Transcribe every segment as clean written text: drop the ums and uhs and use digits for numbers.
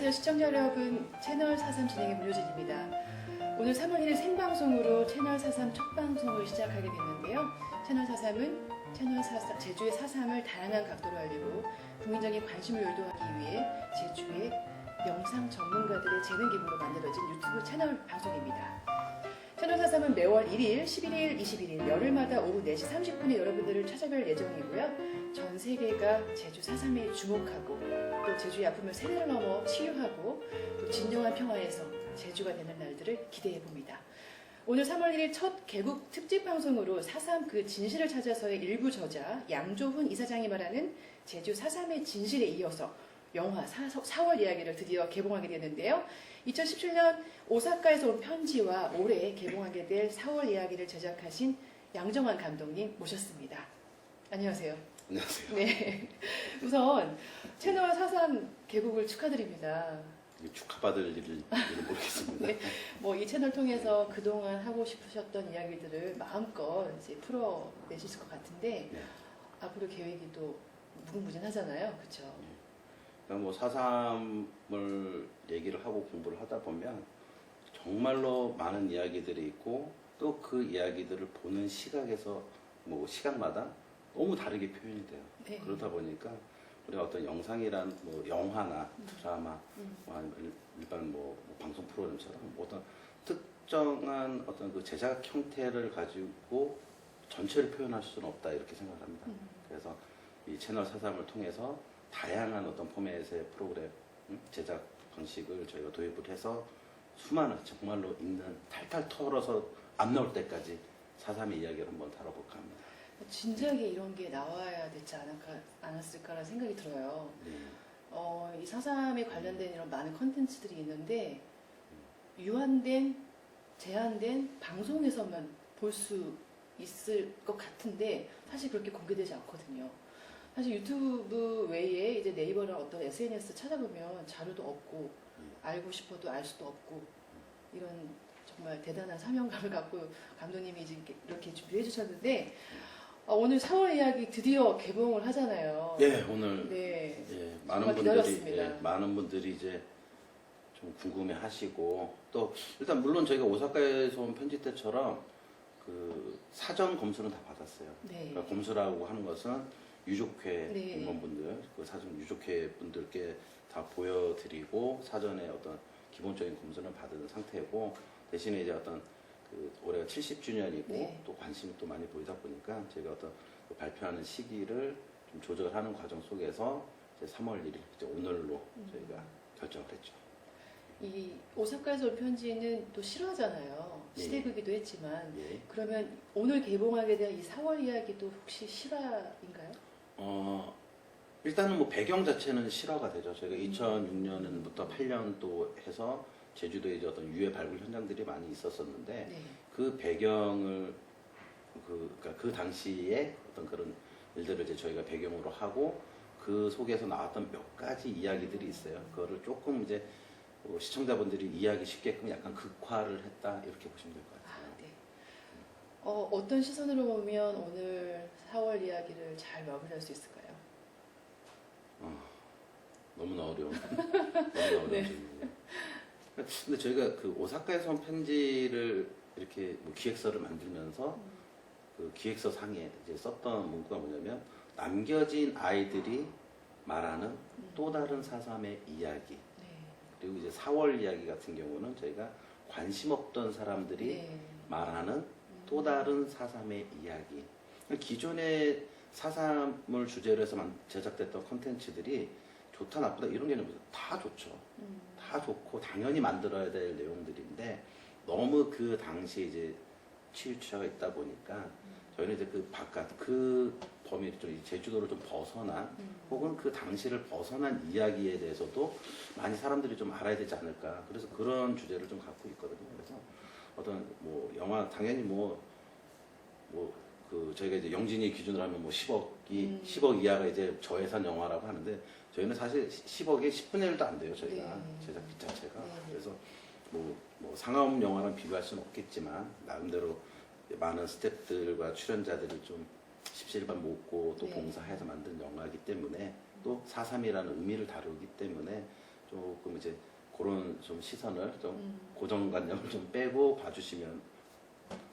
안녕하세요 시청자 여러분, 채널 43 진행의 문효진입니다. 오늘 3월 1일 생방송으로 채널 43 첫 방송을 시작하게 됐는데요. 채널 43은 채널 43, 제주의 43을 다양한 각도로 알리고 국민적인 관심을 유도하기 위해 제주의 영상 전문가들의 재능 기부로 만들어진 유튜브 채널 방송입니다. 채널 43은 매월 1일, 11일, 21일 열흘마다 오후 4시 30분에 여러분들을 찾아뵐 예정이고요. 전 세계가 제주 43에 주목하고 또 제주의 아픔을 세대를 넘어 치유하고 또 진정한 평화에서 제주가 되는 날들을 기대해 봅니다. 오늘 3월 1일 첫 개국 특집 방송으로 4.3 그 진실을 찾아서의 일부 저자 양조훈 이사장이 말하는 제주 4.3의 진실에 이어서 영화 4월 이야기를 드디어 개봉하게 되는데요. 2017년 오사카에서 온 편지와 올해 개봉하게 될 4월 이야기를 제작하신 양정환 감독님 모셨습니다. 안녕하세요. 안녕하세요. 네. 우선 채널 4.3 개국을 축하드립니다. 축하받을 일은 모르겠습니다. 네. 뭐 이 채널 통해서 그동안 하고 싶으셨던 이야기들을 마음껏 이제 풀어내실 것 같은데 네. 앞으로 계획이 또 무궁무진하잖아요. 그렇죠? 네. 그러니까 뭐 4.3을 얘기를 하고 공부를 하다 보면 정말로 많은 이야기들이 있고 또 그 이야기들을 보는 시각에서 뭐 시각마다 너무 다르게 표현이 돼요. 네. 그러다 보니까 우리가 어떤 영상이란 뭐 영화나 드라마, 뭐 아니면 일반 뭐 방송 프로그램처럼 어떤 특정한 어떤 그 제작 형태를 가지고 전체를 표현할 수는 없다 이렇게 생각합니다. 그래서 이 채널 4.3을 통해서 다양한 어떤 포맷의 프로그램 제작 방식을 저희가 도입을 해서 수많은 정말로 있는 탈탈 털어서 안 나올 때까지 4.3의 이야기를 한번 다뤄볼까 합니다. 진작에 이런 게 나와야 되지 않았을까라는 생각이 들어요. 네. 이 4.3에 관련된 이런 많은 컨텐츠들이 있는데 유한된, 제한된 방송에서만 볼 수 있을 것 같은데 사실 그렇게 공개되지 않거든요. 사실 유튜브 외에 이제 네이버나 어떤 SNS 찾아보면 자료도 없고 알고 싶어도 알 수도 없고 이런 정말 대단한 사명감을 갖고 감독님이 이제 이렇게 준비해 주셨는데 오늘 4월 이야기 드디어 개봉을 하잖아요. 네, 오늘 네. 예, 기다렸습니다. 많은 분들이 이제 좀 궁금해하시고 또 일단 물론 저희가 오사카에서 온 편지 때처럼 그 사전 검수는 다 받았어요. 네. 그러니까 검수라고 하는 것은 유족회 네. 임원분들, 그 사전 유족회 분들께 다 보여드리고 사전에 어떤 기본적인 검수는 받은 상태고 대신에 이제 어떤 그 올해가 70주년이고 네. 또 관심이 또 많이 보이다 보니까 저희가 어떤 그 발표하는 시기를 좀 조절하는 과정 속에서 이제 3월 1일 이제 오늘로 저희가 결정을 했죠. 이 오사카에서 올 편지는 또 실화잖아요. 예. 시대극이도 했지만 예. 그러면 오늘 개봉하게 될 이 4월 이야기도 혹시 실화인가요? 일단은 뭐 배경 자체는 실화가 되죠. 저희가 2006년부터 8년 또 해서 제주도에 이제 어떤 유해 발굴 현장들이 많이 있었었는데 네. 그 배경을 그러니까 그 당시에 어떤 그런 일들을 이제 저희가 배경으로 하고 그 속에서 나왔던 몇 가지 이야기들이 있어요. 그거를 조금 이제 시청자분들이 이해하기 쉽게끔 약간 극화를 했다 이렇게 보시면 될 것 같아요. 네. 어떤 시선으로 보면 오늘 4월 이야기를 잘 마무리할 수 있을까요? 너무나 어려운 네. 질문이에요. 근데 저희가 그 오사카에서 온 편지를 이렇게 뭐 기획서를 만들면서 그 기획서 상에 이제 썼던 문구가 뭐냐면 남겨진 아이들이 말하는 또 다른 4.3의 이야기. 네. 그리고 이제 4월 이야기 같은 경우는 저희가 관심 없던 사람들이 네. 말하는 또 다른 4.3의 이야기. 기존의 4.3을 주제로 해서 제작됐던 컨텐츠들이 좋다 나쁘다 이런 개념이 다 좋죠. 다 좋고 당연히 만들어야 될 내용들인데 너무 그 당시에 이제 치우쳐가 있다 보니까 저희는 이제 그 바깥 그 범위를 좀 제주도를 좀 벗어난 혹은 그 당시를 벗어난 이야기에 대해서도 많이 사람들이 좀 알아야 되지 않을까. 그래서 그런 주제를 좀 갖고 있거든요. 그래서 어떤 뭐 영화 당연히 그 저희가 이제 영진이 기준으로 하면 뭐 10억 이하가 이제 저예산 영화라고 하는데 저희는 사실 10억에 10분의 1도 안 돼요. 저희가 네. 제작비 자체가. 네. 그래서 뭐 상업 영화랑 비교할 수는 없겠지만 나름대로 많은 스태프들과 출연자들이 좀 십시일반 모으고 또 네. 봉사해서 만든 영화이기 때문에 또 4.3이라는 의미를 다루기 때문에 조금 이제 그런 좀 시선을 좀 고정관념을 좀 빼고 봐주시면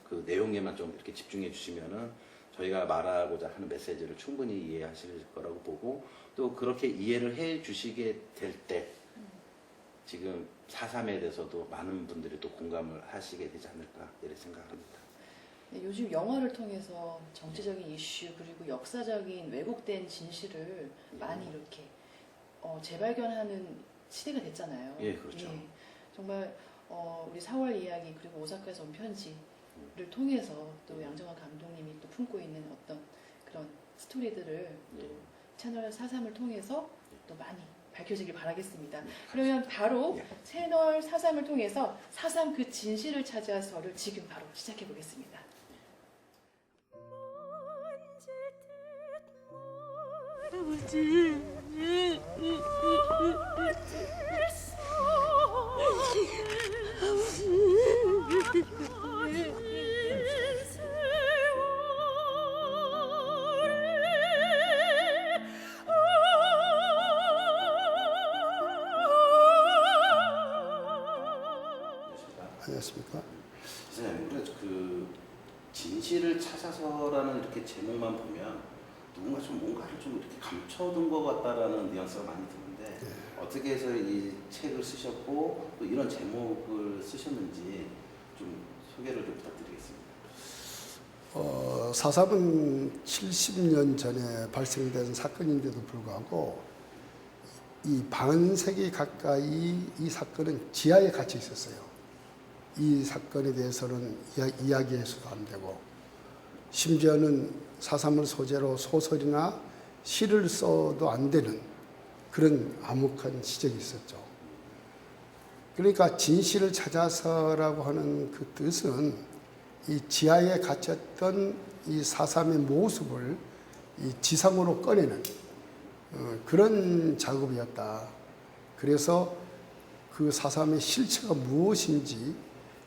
그 내용에만 좀 이렇게 집중해 주시면은 저희가 말하고자 하는 메시지를 충분히 이해하실 거라고 보고 또 그렇게 이해를 해 주시게 될 때 지금 4.3에 대해서도 많은 분들이 또 공감을 하시게 되지 않을까 이렇게 생각합니다. 네, 요즘 영화를 통해서 정치적인 이슈 그리고 역사적인 왜곡된 진실을 많이 이렇게 재발견하는 시대가 됐잖아요. 예, 그렇죠. 예, 정말 우리 4월 이야기 그리고 오사카에서 온 편지를 통해서 또 양정화 감독님이 또 품고 있는 어떤 그런 스토리들을 또 채널 4.3을 통해서 또 많이 밝혀지길 바라겠습니다. 그러면 바로 채널 4.3을 통해서 4.3 그 진실을 찾아서를 지금 바로 시작해 보겠습니다. 안녕하십니까? 선생님, 우리가 그 진실을 찾아서라는 이렇게 제목만 보면 누군가 좀 뭔가를 좀 이렇게 감춰둔 것 같다라는 뉘앙스가 많이 드는데 어떻게 해서 이 책을 쓰셨고 또 이런 제목을 쓰셨는지 좀 소개를 좀 부탁드리겠습니다. 4.3은 70년 전에 발생된 사건인데도 불구하고 이 반세기 가까이 이 사건은 지하에 갇혀 있었어요. 이 사건에 대해서는 이야기해서도 안 되고 심지어는 4.3을 소재로 소설이나 시를 써도 안 되는 그런 암묵한 시절이 있었죠. 그러니까 진실을 찾아서라고 하는 그 뜻은 이 지하에 갇혔던 이 4.3의 모습을 이 지상으로 꺼내는 그런 작업이었다. 그래서 그 4.3의 실체가 무엇인지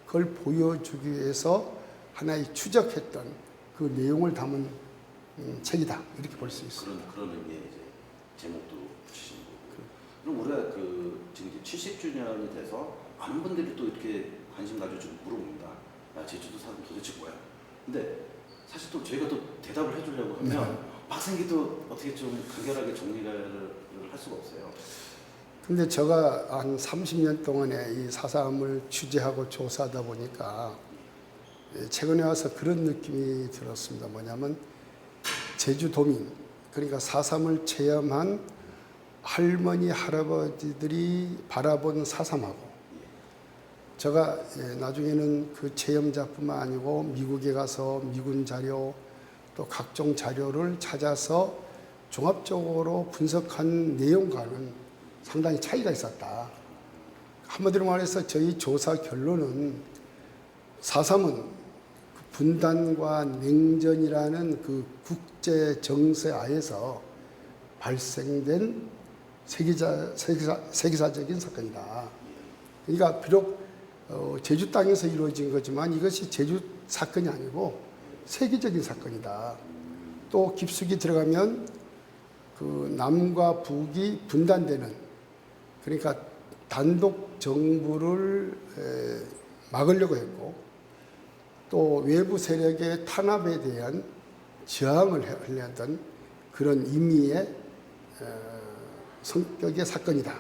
그걸 보여주기 위해서 하나의 추적했던 그 내용을 담은 책이다. 이렇게 볼 수 있습니다. 그런 의미의 이제 제목도 주신 거고. 그럼 우리가 그 지금 이제 70주년이 돼서 많은 분들이 또 이렇게 관심 가지고 물어봅니다. 야, 제주도 사람 도대체 뭐야? 근데 사실 또 저희가 또 대답을 해주려고 하면 막생기도 어떻게 좀 간결하게 정리를 할 수가 없어요. 근데 제가 한 30년 동안에 이 4.3을 취재하고 조사하다 보니까 최근에 와서 그런 느낌이 들었습니다. 뭐냐면 제주도민, 그러니까 4.3을 체험한 할머니, 할아버지들이 바라본 4.3하고 제가 나중에는 그 체험자뿐만 아니고 미국에 가서 미군 자료 또 각종 자료를 찾아서 종합적으로 분석한 내용과는 상당히 차이가 있었다. 한마디로 말해서 저희 조사 결론은 4.3은 분단과 냉전이라는 그 국제 정세 하에서 발생된 세계사적인 사건이다. 그러니까 비록 제주 땅에서 이루어진 거지만 이것이 제주 사건이 아니고 세계적인 사건이다. 또 깊숙이 들어가면 그 남과 북이 분단되는, 그러니까 단독 정부를 막으려고 했고 또 외부 세력의 탄압에 대한 저항을 하려던 그런 의미의 성격의 사건이다.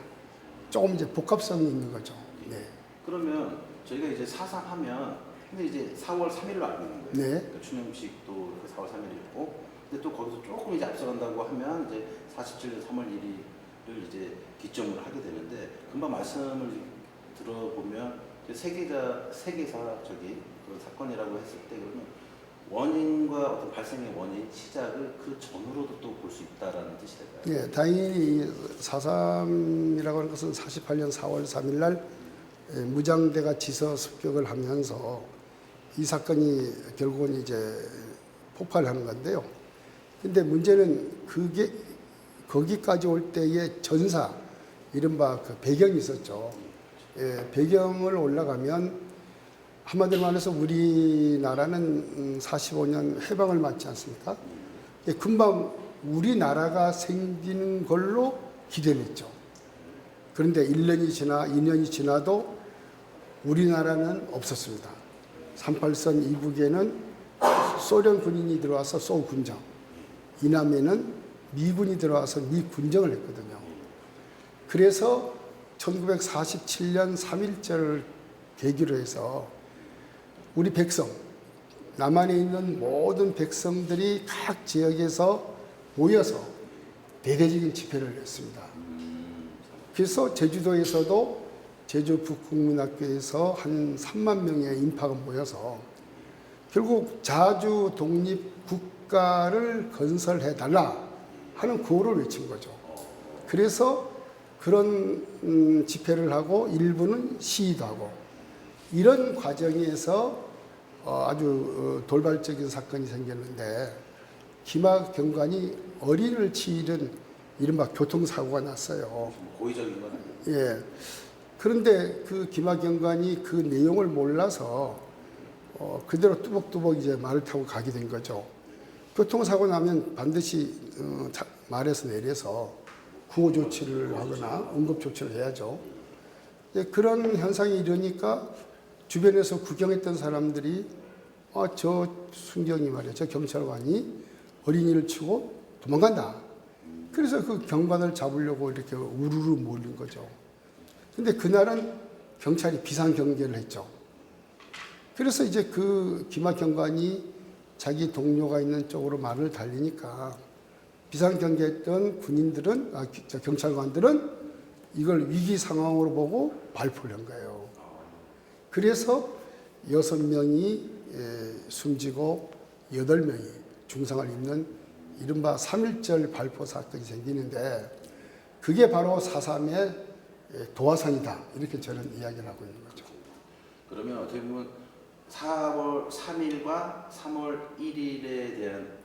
조금 이제 복합성이 있는 거죠. 네. 그러면 저희가 이제 4.3 하면 근데 이제 4월 3일로 알고 있는 거예요. 네. 그러니까 추념식도 4월 3일이었고, 근데 또 거기서 조금 이제 앞서간다고 하면 이제 47년 3월 1일을 이제 기점으로 하게 되는데 금방 말씀을 들어보면 세계사적인 그 사건이라고 했을 때 그러면 원인과 어떤 발생의 원인, 시작을 그 전으로도 또 볼 수 있다라는 뜻이 될까요? 네, 다행히 4.3이라고 하는 것은 48년 4월 3일 날 무장대가 지서 습격을 하면서 이 사건이 결국은 이제 폭발하는 건데요. 근데 문제는 그게 거기까지 올 때의 전사, 이른바 그 배경이 있었죠. 예, 배경을 올라가면 한마디로 말해서 우리나라는 45년 해방을 맞지 않습니까? 예, 금방 우리나라가 생기는 걸로 기대를 했죠. 그런데 1년이 지나 2년이 지나도 우리나라는 없었습니다. 38선 이북에는 소련 군인이 들어와서 소군정, 이남에는 미군이 들어와서 미군정을 했거든요. 그래서 1947년 3.1절을 계기로 해서 우리 백성, 남한에 있는 모든 백성들이 각 지역에서 모여서 대대적인 집회를 했습니다. 그래서 제주도에서도 제주 북국민학교에서 한 3만 명의 인파가 모여서 결국 자주 독립 국가를 건설해달라 하는 구호를 외친 거죠. 그래서 그런 집회를 하고 일부는 시위도 하고 이런 과정에서 아주 돌발적인 사건이 생겼는데 기마경관이 어린이를 치는 이른바 교통사고가 났어요. 고의적인 건 아니에요. 예. 그런데 그 기마경관이 그 내용을 몰라서 그대로 뚜벅뚜벅 이제 말을 타고 가게 된 거죠. 교통사고 나면 반드시 말에서 내려서 구호 조치를 하거나 응급 조치를 해야죠. 그런 현상이 일어나니까 주변에서 구경했던 사람들이 저 순경이 말이야, 저 경찰관이 어린이를 치고 도망간다. 그래서 그 경관을 잡으려고 이렇게 우르르 몰린 거죠. 근데 그날은 경찰이 비상경계를 했죠. 그래서 이제 그 기마경관이 자기 동료가 있는 쪽으로 말을 달리니까 비상경계했던 군인들은, 경찰관들은 이걸 위기 상황으로 보고 발포를 한 거예요. 그래서 6명이 숨지고 8명이 중상을 입는 이른바 3.1절 발포 사건이 생기는데 그게 바로 4.3의 도화선이다. 이렇게 저는 이야기를 하고 있는 거죠. 그러면 어떻게 보면 4월 3일과 3월 1일에 대한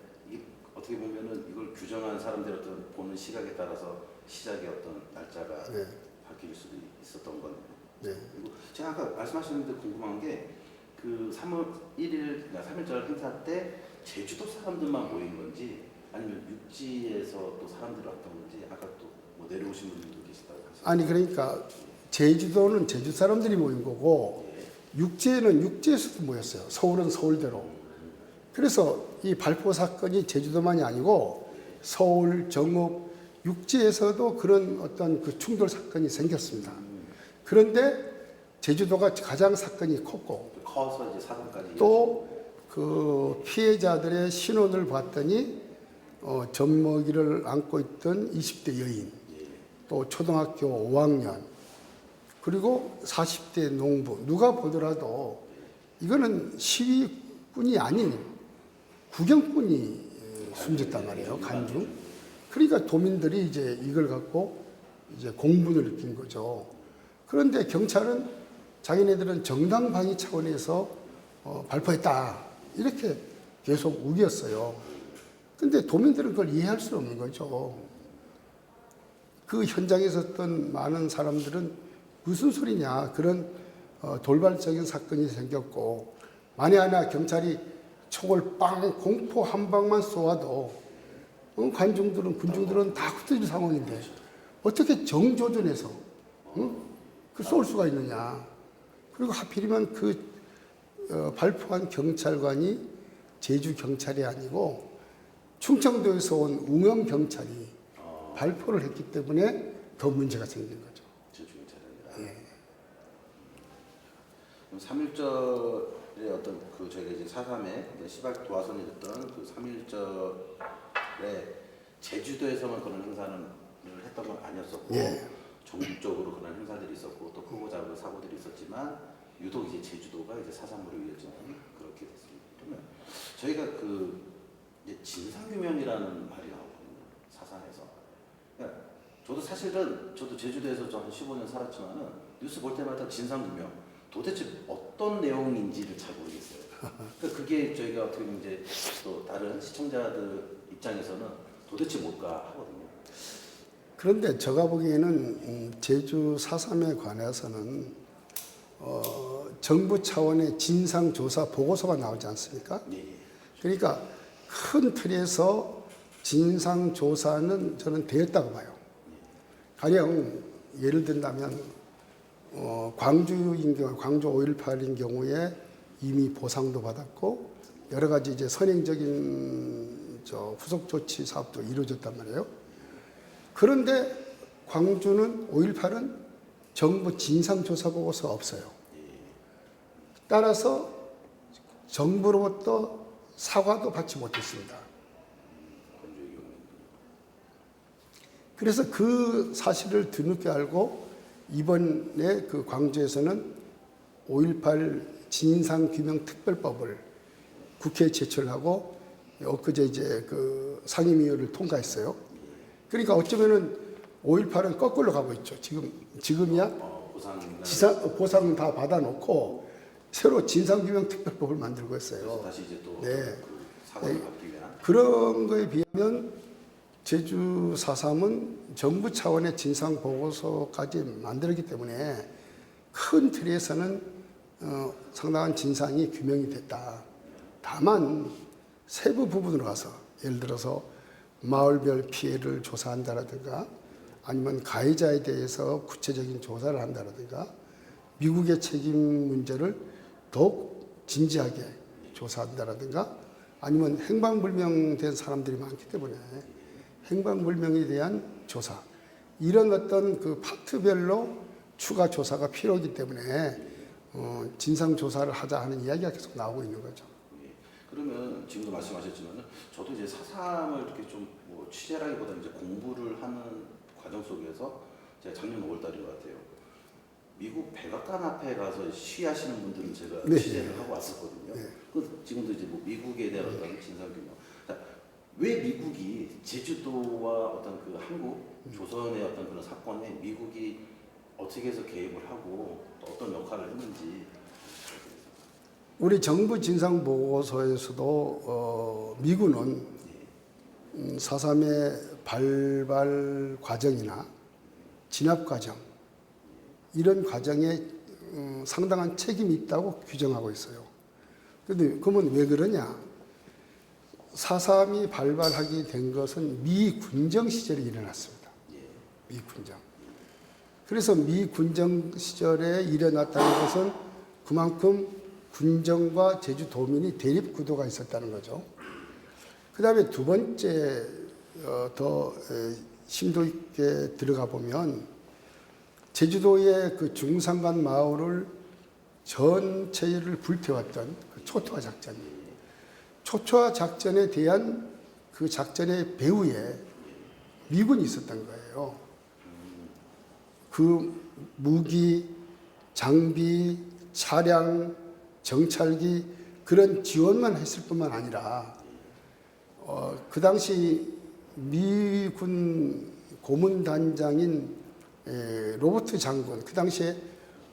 어떻게 보면은 이걸 규정한 사람들의 어떤 보는 시각에 따라서 시작의 어떤 날짜가 네. 바뀔 수도 있었던 거네요. 네. 그리고 제가 아까 말씀하셨는데 궁금한 게 그 3월 1일, 3.1절 행사 때 제주도 사람들만 모인 건지 아니면 육지에서 또 사람들이 왔던 건지 아까 또 뭐 내려오신 분들도 계시다고 하셨어요. 아니 그러니까 제주도는 제주 사람들이 모인 거고 육지에는 육지에서도 모였어요. 서울은 서울대로. 그래서 이 발포 사건이 제주도만이 아니고 서울, 정읍, 육지에서도 그런 어떤 그 충돌 사건이 생겼습니다. 그런데 제주도가 가장 사건이 컸고 커서 이제 사건까지 또 그 피해자들의 신원을 봤더니 젖먹이를 안고 있던 20대 여인, 또 초등학교 5학년, 그리고 40대 농부, 누가 보더라도 이거는 시위꾼이 아닌 구경꾼이 숨졌단 말이에요, 간중. 그러니까 도민들이 이제 이걸 갖고 이제 공분을 느낀 거죠. 그런데 경찰은 자기네들은 정당방위 차원에서 발포했다. 이렇게 계속 우겼어요. 근데 도민들은 그걸 이해할 수 없는 거죠. 그 현장에 있었던 많은 사람들은 무슨 소리냐. 그런 돌발적인 사건이 생겼고, 만에 하나 경찰이 총을 빵, 공포 한 방만 쏘아도 관중들은, 군중들은 다 흩어질 상황인데 어떻게 정조준해서 그 쏠 수가 있느냐. 그리고 하필이면 그 발포한 경찰관이 제주 경찰이 아니고 충청도에서 온 웅영 경찰이 발포를 했기 때문에 더 문제가 생긴 거죠. 제주 경찰이 아니라. 3.1절의 어떤 그 저희가 이제 4.3의 시발 도화선이 됐던 그 3.1절에 제주도에서만 그런 행사를 했던 건 아니었었고 전국적으로 그런 행사들이 있었고 또 크고 작은 사고들이 있었지만 유독 이제 제주도가 이제 4.3으로 이어지는 그렇게 됐습니다. 그러면 저희가 그 이제 진상규명이라는 말이 나오거든요. 사상에서. 그러니까 저도 사실은 저도 제주도에서 한 15년 살았지만은 뉴스 볼 때마다 진상규명 도대체 어떤 내용인지를 잘 모르겠어요. 그러니까 그게 저희가 어떻게 보면 이제 또 다른 시청자들 입장에서는 도대체 뭘까 하거든요. 그런데 제가 보기에는 제주 4.3에 관해서는 정부 차원의 진상조사 보고서가 나오지 않습니까? 그러니까 큰 틀에서 진상조사는 저는 되었다고 봐요. 가령 예를 든다면 광주인 경우, 광주 5.18인 경우에 이미 보상도 받았고 여러 가지 이제 선행적인 후속 조치 사업도 이루어졌단 말이에요. 그런데 광주는 5.18은 정부 진상조사 보고서가 없어요. 따라서 정부로부터 사과도 받지 못했습니다. 그래서 그 사실을 뒤늦게 알고 이번에 그 광주에서는 5.18 진상규명특별법을 국회에 제출하고 엊그제 이제 그 상임위원회를 통과했어요. 그러니까 어쩌면은 5.18은 거꾸로 가고 있죠. 지금이야 보상 다 받아놓고 새로 진상규명특별법을 만들고 있어요. 다시 이제 또 네. 사과를 받기 위한 그런 거에 비하면 제주 4.3은 정부 차원의 진상 보고서까지 만들었기 때문에 큰 틀에서는 상당한 진상이 규명이 됐다. 다만 세부 부분으로 가서 예를 들어서 마을별 피해를 조사한다라든가 아니면 가해자에 대해서 구체적인 조사를 한다라든가 미국의 책임 문제를 더욱 진지하게 조사한다라든가 아니면 행방불명된 사람들이 많기 때문에 행방불명에 대한 조사 이런 어떤 그 파트별로 추가 조사가 필요하기 때문에 진상 조사를 하자 하는 이야기가 계속 나오고 있는 거죠. 그러면 지금도 말씀하셨지만 저도 이제 4.3을 이렇게 좀뭐 취재라기보다 이제 공부를 하는 과정 속에서 제가 작년 5월달인 것 같아요. 미국 백악관 앞에 가서 시위하시는 분들은 제가 네. 취재를 하고 왔었거든요. 네. 그 지금도 이제 뭐 미국에 대한 어떤 진상규명. 왜 미국이 제주도와 어떤 그 한국 조선의 어떤 그런 사건에 미국이 어떻게 해서 개입을 하고 어떤 역할을 했는지. 우리 정부 진상 보고서에서도 미군은 4.3의 발발 과정이나 진압 과정 이런 과정에 상당한 책임이 있다고 규정하고 있어요. 그런데 그러면 왜 그러냐? 4.3이 발발하게 된 것은 미 군정 시절에 일어났습니다. 미 군정. 그래서 미 군정 시절에 일어났다는 것은 그만큼 군정과 제주도민이 대립 구도가 있었다는 거죠. 그 다음에 두 번째 더 심도 있게 들어가 보면 제주도의 그 중산간 마을을 전체를 불태웠던 그 초토화 작전. 초토화 작전에 대한 그 작전의 배후에 미군이 있었던 거예요. 그 무기, 장비, 차량, 정찰기 그런 지원만 했을 뿐만 아니라 그 당시 미군 고문단장인 로버트 장군 그 당시에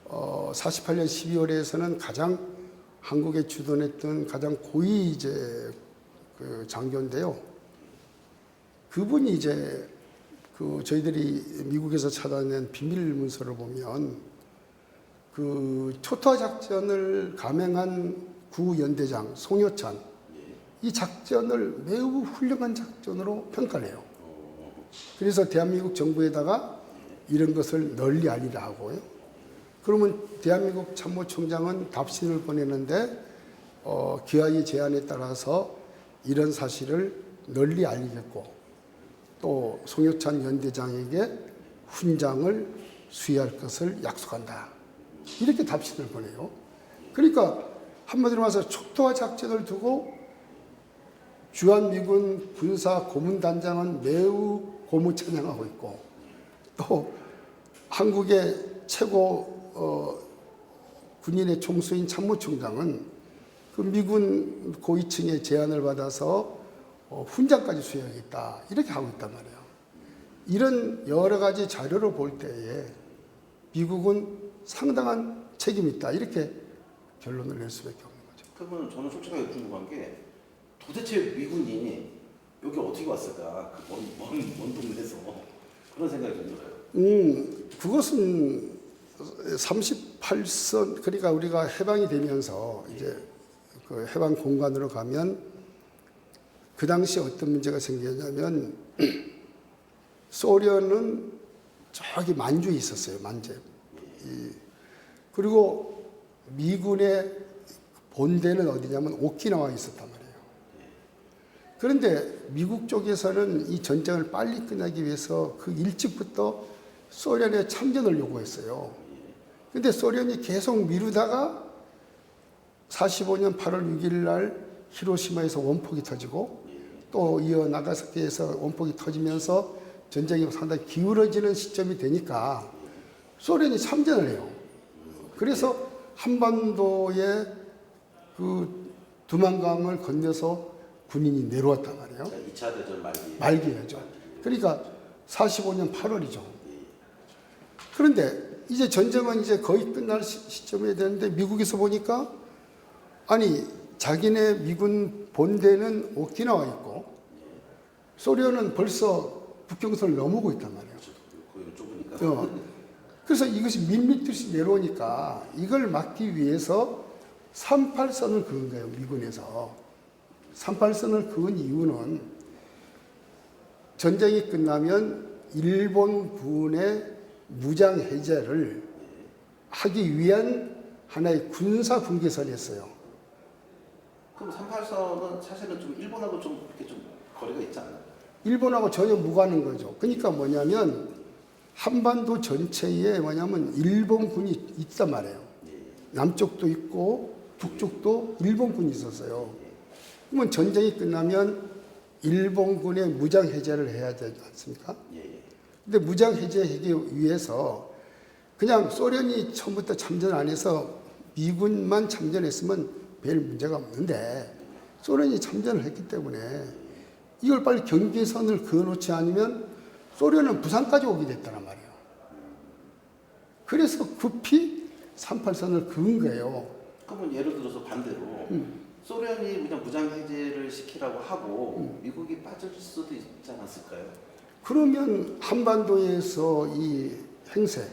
48년 12월에서는 가장 한국에 주둔했던 가장 고위 이제 그 장교인데요. 그분이 이제 그 저희들이 미국에서 찾아낸 비밀 문서를 보면 그 초토화 작전을 감행한 구연대장 송효찬 이 작전을 매우 훌륭한 작전으로 평가를 해요. 그래서 대한민국 정부에다가 이런 것을 널리 알리라 하고요. 그러면 대한민국 참모총장은 답신을 보내는데 기아의 제안에 따라서 이런 사실을 널리 알리겠고 또 송효찬 연대장에게 훈장을 수여할 것을 약속한다. 이렇게 답신을 보내요. 그러니까 한마디로 말해서 초토화 작전을 두고 주한미군 군사 고문단장은 매우 고무찬양하고 있고 또 한국의 최고 군인의 총수인 참모총장은 그 미군 고위층의 제안을 받아서 훈장까지 수여하겠다 이렇게 하고 있단 말이에요. 이런 여러 가지 자료를 볼 때에 미국은 상당한 책임이 있다 이렇게 결론을 낼 수밖에 없는 거죠. 그러면 저는 솔직하게 궁금한 게 도대체 미군이 여기 어떻게 왔을까? 그 먼 동네에서 그런 생각이 좀 들어요. 그것은 38선 그러니까 우리가 해방이 되면서 이제 그 해방 공간으로 가면 그 당시 어떤 문제가 생겼냐면 소련은 저기 만주에 있었어요. 만주. 그리고 미군의 본대는 어디냐면 오키나와에 있었단 말이에요. 그런데 미국 쪽에서는 이 전쟁을 빨리 끝나기 위해서 그 일찍부터 소련의 참전을 요구했어요. 근데 소련이 계속 미루다가 45년 8월 6일 날 히로시마에서 원폭이 터지고 또 이어 나가사키에서 원폭이 터지면서 전쟁이 상당히 기울어지는 시점이 되니까 소련이 참전을 해요. 그래서 한반도에 그 두만강을 건너서 군인이 내려왔단 말이에요. 2차 대전 말기예죠. 그러니까 45년 8월이죠. 그런데 이제 전쟁은 이제 거의 끝날 시점이 되는데 미국에서 보니까 아니 자기네 미군 본대는 오키나와 있고 소련은 벌써 북경선을 넘어오고 있단 말이에요. 거기는 좁으니까. 그래서 이것이 밀밀듯이 내려오니까 이걸 막기 위해서 38선을 그은 거예요. 미군에서. 38선을 그은 이유는 전쟁이 끝나면 일본군의 무장 해제를 하기 위한 하나의 군사 분계선이었어요. 그럼 38선은 사실은 좀 일본하고 좀 이렇게 좀 거리가 있지 않나요? 일본하고 전혀 무관한 거죠. 그러니까 뭐냐면 한반도 전체에 뭐냐면 일본군이 있단 말이에요. 남쪽도 있고 북쪽도 일본군이 있었어요. 그러면 전쟁이 끝나면 일본군의 무장 해제를 해야 되지 않습니까? 근데 무장 해제하기 위해서 그냥 소련이 처음부터 참전 안 해서 미군만 참전했으면 별 문제가 없는데 소련이 참전을 했기 때문에 이걸 빨리 경계선을 그어놓지 않으면 소련은 부산까지 오게 됐단 말이에요. 그래서 급히 38선을 그은 거예요. 그러면 예를 들어서 반대로 소련이 그냥 무장 해제를 시키라고 하고 미국이 빠질 수도 있지 않았을까요? 그러면 한반도에서 이 행세,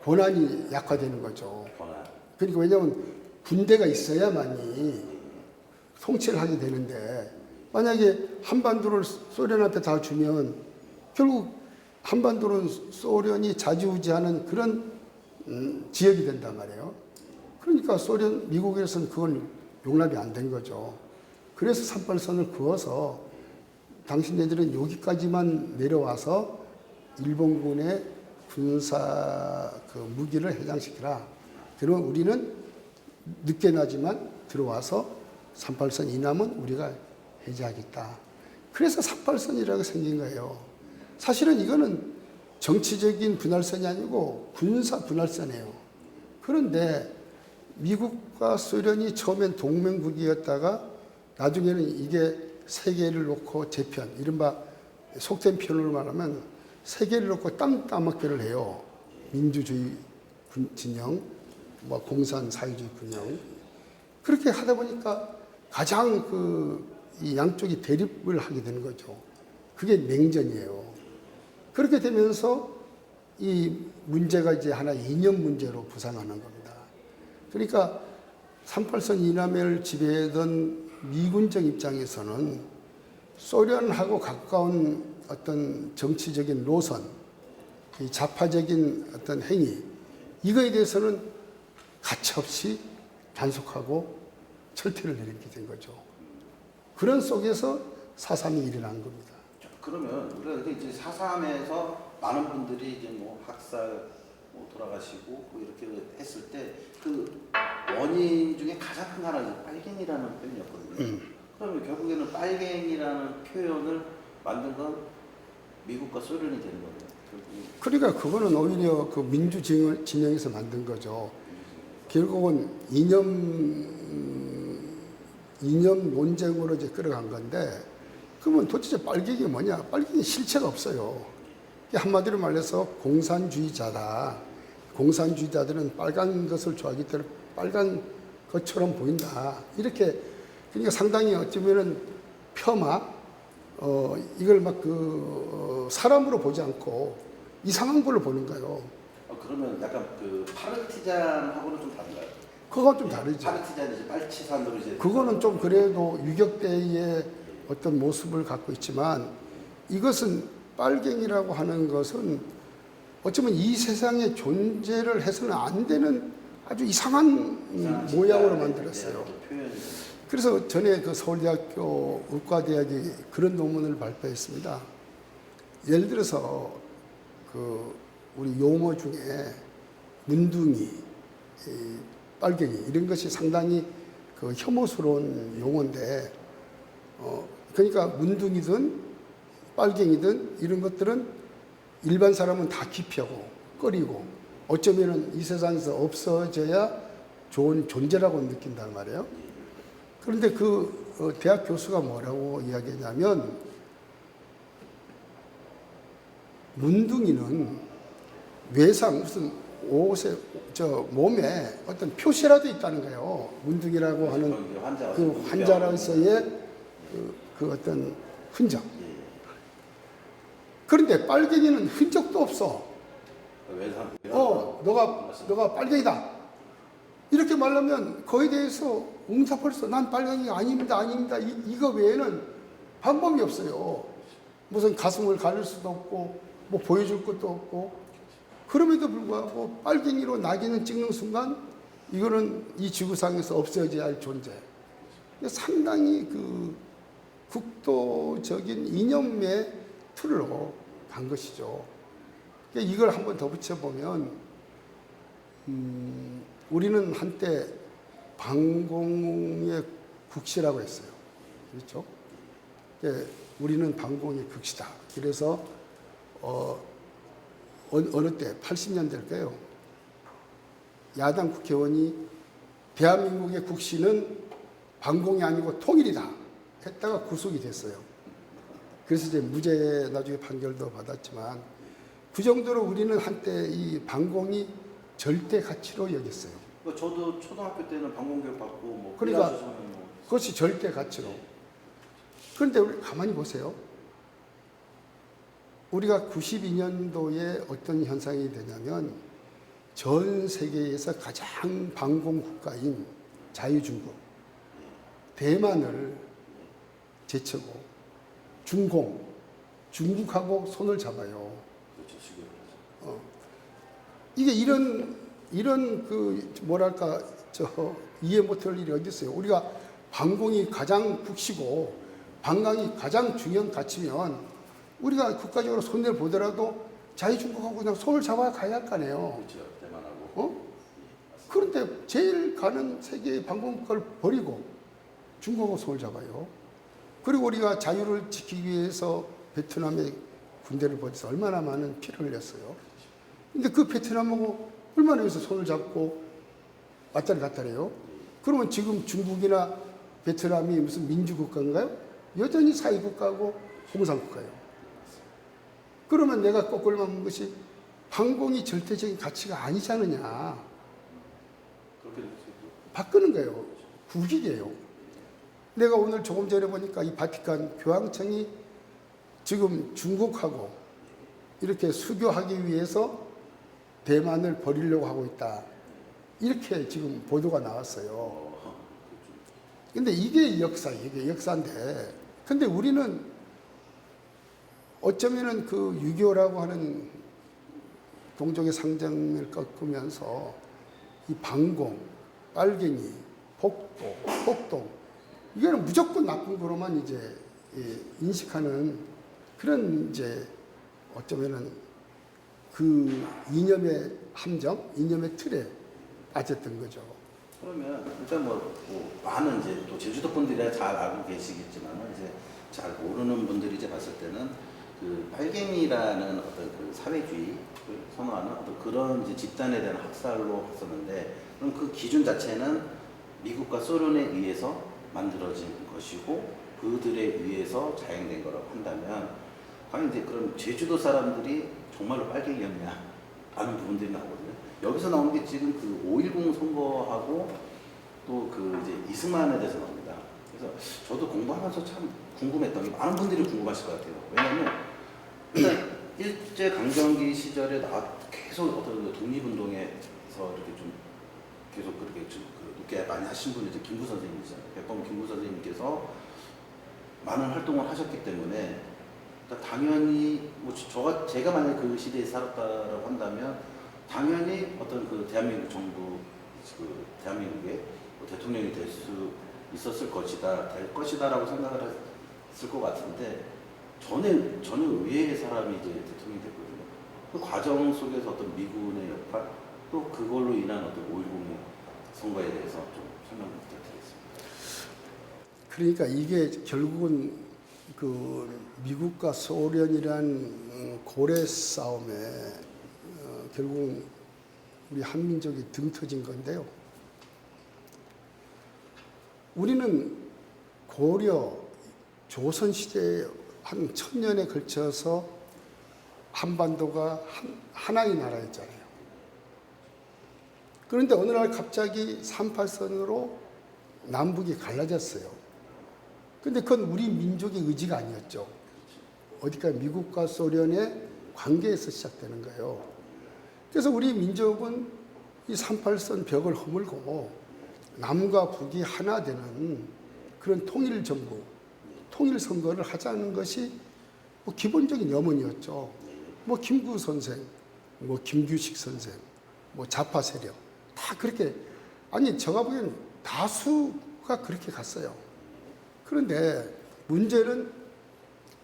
권한이 약화되는 거죠. 권한. 그러니까 왜냐하면 군대가 있어야만이 통치를 하게 되는데 만약에 한반도를 소련한테 다 주면 결국 한반도는 소련이 좌지우지하는 그런 지역이 된단 말이에요. 그러니까 미국에서는 그건 용납이 안 된 거죠. 그래서 38선을 그어서 당신네들은 여기까지만 내려와서 일본군의 군사 그 무기를 해장시키라. 그러면 우리는 늦게 나지만 들어와서 38선 이남은 우리가 해제하겠다. 그래서 38선이라고 생긴 거예요. 사실은 이거는 정치적인 분할선이 아니고 군사 분할선이에요. 그런데 미국과 소련이 처음엔 동맹국이었다가 나중에는 이게 세계를 놓고 재편, 이른바 속된 표현으로 말하면 세계를 놓고 땅 따먹기를 해요. 민주주의 진영, 공산 사회주의 진영. 그렇게 하다 보니까 가장 이 양쪽이 대립을 하게 되는 거죠. 그게 냉전이에요. 그렇게 되면서 이 문제가 이제 하나 이념 문제로 부상하는 겁니다. 그러니까 38선 이남을 지배하던 미군적 입장에서는 소련하고 가까운 어떤 정치적인 노선, 이 좌파적인 어떤 행위, 이거에 대해서는 가차없이 단속하고 철퇴를 내리게 된 거죠. 그런 속에서 4.3이 일어난 겁니다. 그러면 우리가 이제 4.3에서 많은 분들이 이제 학살, 돌아가시고 이렇게 했을 때 그 원인 중에 가장 큰 하나는 빨갱이라는 표현이었거든요. 그러면 결국에는 빨갱이라는 표현을 만든 건 미국과 소련이 되는 거예요. 그러니까 그거는 오히려 그 민주 진영에서 만든 거죠. 결국은 이념 논쟁으로 이제 끌어간 건데, 그러면 도대체 빨갱이 뭐냐? 빨갱이 실체가 없어요. 한마디로 말해서 공산주의자다. 공산주의자들은 빨간 것을 좋아하기 때문에 빨간 것처럼 보인다. 이렇게, 그러니까 상당히 어쩌면은 폄하, 이걸 사람으로 보지 않고 이상한 걸로 보는 거예요. 그러면 약간 그 파르티잔하고는 좀 다른가요? 그건 좀 다르죠. 파르티잔이 이제 빨치산으로 이제. 그거는 좀 그래도 유격대의 어떤 모습을 갖고 있지만, 이것은 빨갱이라고 하는 것은 어쩌면 이 세상에 존재를 해서는 안 되는 아주 이상한 모양으로 만들었어요. 그래서 전에 그 서울대학교 의과대학이 그런 논문을 발표했습니다. 예를 들어서 그 우리 용어 중에 문둥이, 빨갱이 이런 것이 상당히 그 혐오스러운 용어인데, 그러니까 문둥이든 빨갱이든 이런 것들은 일반 사람은 다 기피하고 꺼리고 어쩌면은 이 세상에서 없어져야 좋은 존재라고 느낀단 말이에요. 그런데 그 대학 교수가 뭐라고 이야기했냐면, 문둥이는 외상 무슨 옷에 몸에 어떤 표시라도 있다는 거예요. 문둥이라고 하는 그 환자로서의 그 어떤 흔적. 그런데 빨갱이는 흔적도 없어. 너가 빨갱이다. 이렇게 말하면 그에 대해서 응답할 수, 난 빨갱이가 아닙니다. 이거 외에는 방법이 없어요. 무슨 가슴을 가릴 수도 없고, 뭐 보여줄 것도 없고. 그럼에도 불구하고 빨갱이로 낙인을 찍는 순간 이거는 이 지구상에서 없어져야 할 존재. 상당히 그 국도적인 이념의 틀로 간 것이죠. 이걸 한번 더 붙여보면, 우리는 한때 방공의 국시라고 했어요. 그렇죠? 우리는 방공의 국시다. 그래서 어느 때 80년대일까요? 야당 국회의원이 대한민국의 국시는 방공이 아니고 통일이다 했다가 구속이 됐어요. 그래서 이제 무죄 나중에 판결도 받았지만, 그 정도로 우리는 한때 이 방공이 절대 가치로 여겼어요. 저도 초등학교 때는 방공교육 받고 뭐 그러니까 그것이 절대 가치로. 그런데 우리 가만히 보세요. 우리가 92년도에 어떤 현상이 되냐면, 전 세계에서 가장 방공 국가인 자유중국, 대만을 제치고 중국하고 손을 잡아요. 이게 이런 그 뭐랄까 이해 못할 일이 어디 있어요. 우리가 방공이 가장 국시고 방광이 가장 중요한 가치면 우리가 국가적으로 손해를 보더라도 자유중국하고 그냥 손을 잡아 가야 할 거 아니에요. 그렇죠. 대만하고. 그런데 제일 가는 세계의 방공국가를 버리고 중국하고 손을 잡아요. 그리고 우리가 자유를 지키기 위해서 베트남에 군대를 보내서 얼마나 많은 피를 흘렸어요. 근데 그 베트남하고 얼마나 여기서 손을 잡고 왔다리 갔다리 해요. 그러면 지금 중국이나 베트남이 무슨 민주국가인가요? 여전히 사회국가고 공산국가예요. 그러면 내가 거꾸로 묻는 것이 방공이 절대적인 가치가 아니지 않느냐. 바꾸는 거예요. 국익이에요. 내가 오늘 조금 전에 보니까 이 바티칸 교황청이 지금 중국하고 이렇게 수교하기 위해서 대만을 버리려고 하고 있다. 이렇게 지금 보도가 나왔어요. 근데 이게 역사인데, 근데 우리는 어쩌면은 그 유교라고 하는 동족의 상징을 꺾으면서 이 방공, 빨갱이, 복도, 폭동, 이거는 무조건 나쁜 거로만 이제 인식하는 그런 이제 어쩌면은 그 이념의 함정, 이념의 틀에 빠졌던 거죠. 그러면 일단 뭐 많은 이제 또 제주도 분들이 잘 알고 계시겠지만 이제 잘 모르는 분들이 이제 봤을 때는 그 빨갱이라는 어떤 그 사회주의를 선호하는 어떤 그런 이제 집단에 대한 학살로 했었는데, 그럼 그 기준 자체는 미국과 소련에 의해서 만들어진 것이고 그들에 의해서 자행된 거라고 한다면, 과연 이제 그럼 제주도 사람들이 정말로 빨갱이였냐 라는 부분들이 나오거든요. 여기서 나오는 게 지금 그 5.10 선거하고 또 그 이제 이승만에 대해서 나옵니다. 그래서 저도 공부하면서 참 궁금했던 게, 많은 분들이 궁금하실 것 같아요. 왜냐하면 일단 일제 강점기 시절에 계속 어떤 독립운동에서 이렇게 좀 계속 그렇게 좀 높게 많이 하신 분이 이제 김구 선생님이잖아요. 백범 김구 선생님께서 많은 활동을 하셨기 때문에, 그러니까 당연히 제가 만약 그 시대에 살았다라고 한다면 당연히 어떤 그 대한민국 정부 대한민국의 대통령이 될 수 있었을 것이다, 될 것이다라고 생각을 했을 것 같은데 저는 의외의 사람이 이제 대통령이 됐거든요. 그 과정 속에서 어떤 미군의 역할 또 그걸로 인한 어떤 5.10 선거에 대해서 좀 설명 부탁드리겠습니다. 그러니까 이게 결국은 그 미국과 소련이란 고래 싸움에 결국은 우리 한민족이 등 터진 건데요. 우리는 고려 조선시대에 한 1000년에 걸쳐서 한반도가 하나의 나라였잖아요. 그런데 어느 날 갑자기 38선으로 남북이 갈라졌어요. 근데 그건 우리 민족의 의지가 아니었죠. 어디까지 미국과 소련의 관계에서 시작되는 거예요. 그래서 우리 민족은 이 38선 벽을 허물고 남과 북이 하나 되는 그런 통일 정부, 통일 선거를 하자는 것이 뭐 기본적인 염원이었죠. 뭐 김구 선생, 뭐 김규식 선생, 뭐 좌파 세력 다 그렇게, 아니 제가 보기엔 다수가 그렇게 갔어요. 그런데 문제는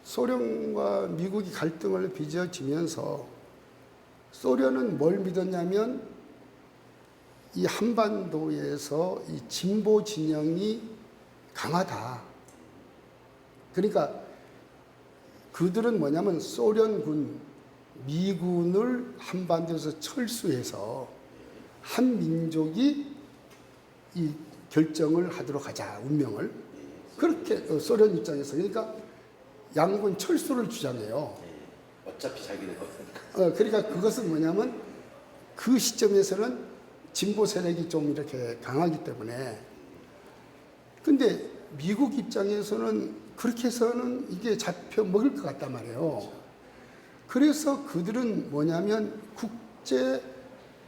소련과 미국이 갈등을 빚어지면서 소련은 뭘 믿었냐면 이 한반도에서 이 진보 진영이 강하다. 그러니까 그들은 뭐냐면 소련군, 미군을 한반도에서 철수해서 한 민족이 이 결정을 하도록 하자, 운명을. 그렇게 소련 입장에서, 그러니까 양군 철수를 주장해요. 어차피 자기네 거니까. 그러니까 그것은 뭐냐면 그 시점에서는 진보 세력이 좀 이렇게 강하기 때문에. 근데 미국 입장에서는 그렇게 해서는 이게 잡혀 먹을 것 같단 말이에요. 그래서 그들은 뭐냐면 국제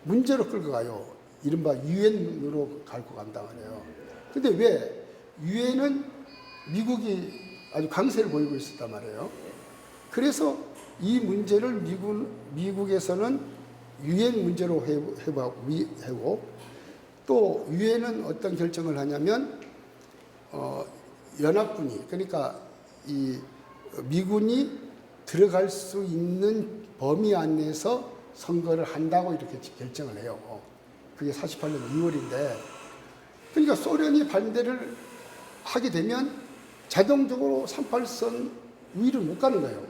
문제로 끌고 가요. 이른바 유엔으로 갈고 간단 말이에요. 근데 왜? 유엔은 미국이 아주 강세를 보이고 있었단 말이에요. 그래서 이 문제를 미국에서는 유엔 문제로 해고, 또 유엔은 어떤 결정을 하냐면 연합군이, 그러니까 이 미군이 들어갈 수 있는 범위 안에서 선거를 한다고 이렇게 결정을 해요. 그게 48년 2월인데, 그러니까 소련이 반대를 하게 되면 자동적으로 38선 위를 못 가는 거예요.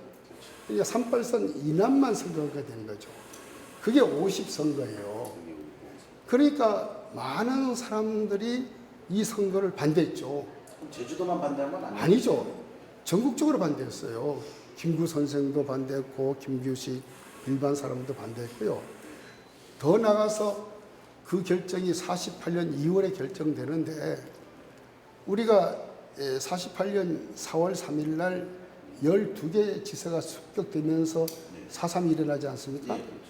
그러니까 38선 이남만 선거가 되는 거죠. 그게 50선거예요. 그러니까 많은 사람들이 이 선거를 반대했죠. 제주도만 반대한 건 아니에요? 아니죠. 전국적으로 반대했어요. 김구 선생도 반대했고 김규식 일반 사람도 반대했고요. 더 나가서 그 결정이 48년 2월에 결정되는데 우리가 48년 4월 3일 날 12개 지사가 습격되면서 4.3이 일어나지 않습니까? 네, 그렇죠.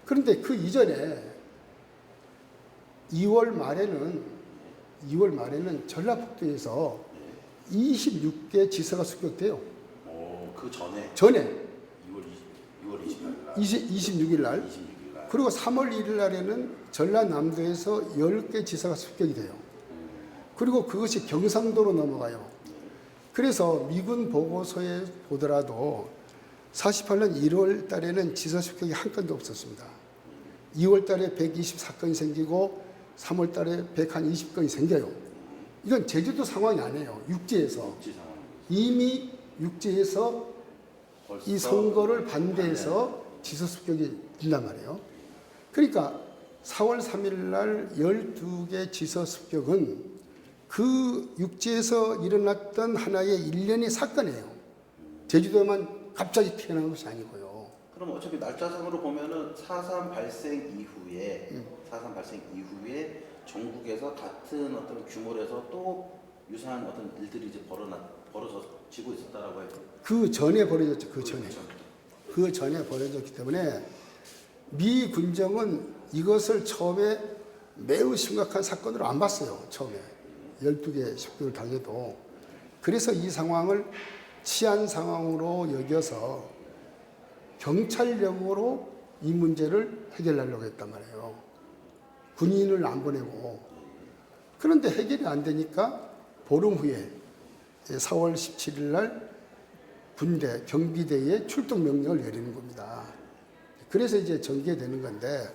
그런데 그 이전에 2월 말에는 전라북도에서 26개 지사가 습격돼요. 그 전에? 6월 26일 날. 그리고 3월 1일 날에는 전라남도에서 10개 지사가 습격이 돼요. 그리고 그것이 경상도로 넘어가요. 그래서 미군 보고서에 보더라도 48년 1월 달에는 지사 습격이 한 건도 없었습니다. 2월 달에 124건이 생기고 3월 달에 120건이 생겨요. 이건 제주도 상황이 아니에요. 육지에서. 이미 육지에서 이 선거를 반대해서 지사 습격이 된단 말이에요. 그러니까 4월 3일 날 12개 지사 습격은 그 육지에서 일어났던 하나의 일련의 사건이에요. 제주도만 갑자기 튀어나온 것이 아니고요. 그럼 어차피 날짜상으로 보면은 4.3 발생 이후에 전국에서 같은 어떤 규모로 해서 또 유사한 어떤 일들이 이제 벌어지고 있었다라고 해요. 그 전에 벌어졌죠. 그 전에 벌어졌기 때문에 미 군정은 이것을 처음에 매우 심각한 사건으로 안 봤어요. 처음에 12개 습격을 당해도. 그래서 이 상황을 치안 상황으로 여겨서 경찰력으로 이 문제를 해결하려고 했단 말이에요. 군인을 안 보내고. 그런데 해결이 안 되니까 보름 후에 4월 17일 날 군대, 경비대에 출동 명령을 내리는 겁니다. 그래서 이제 전개되는 건데,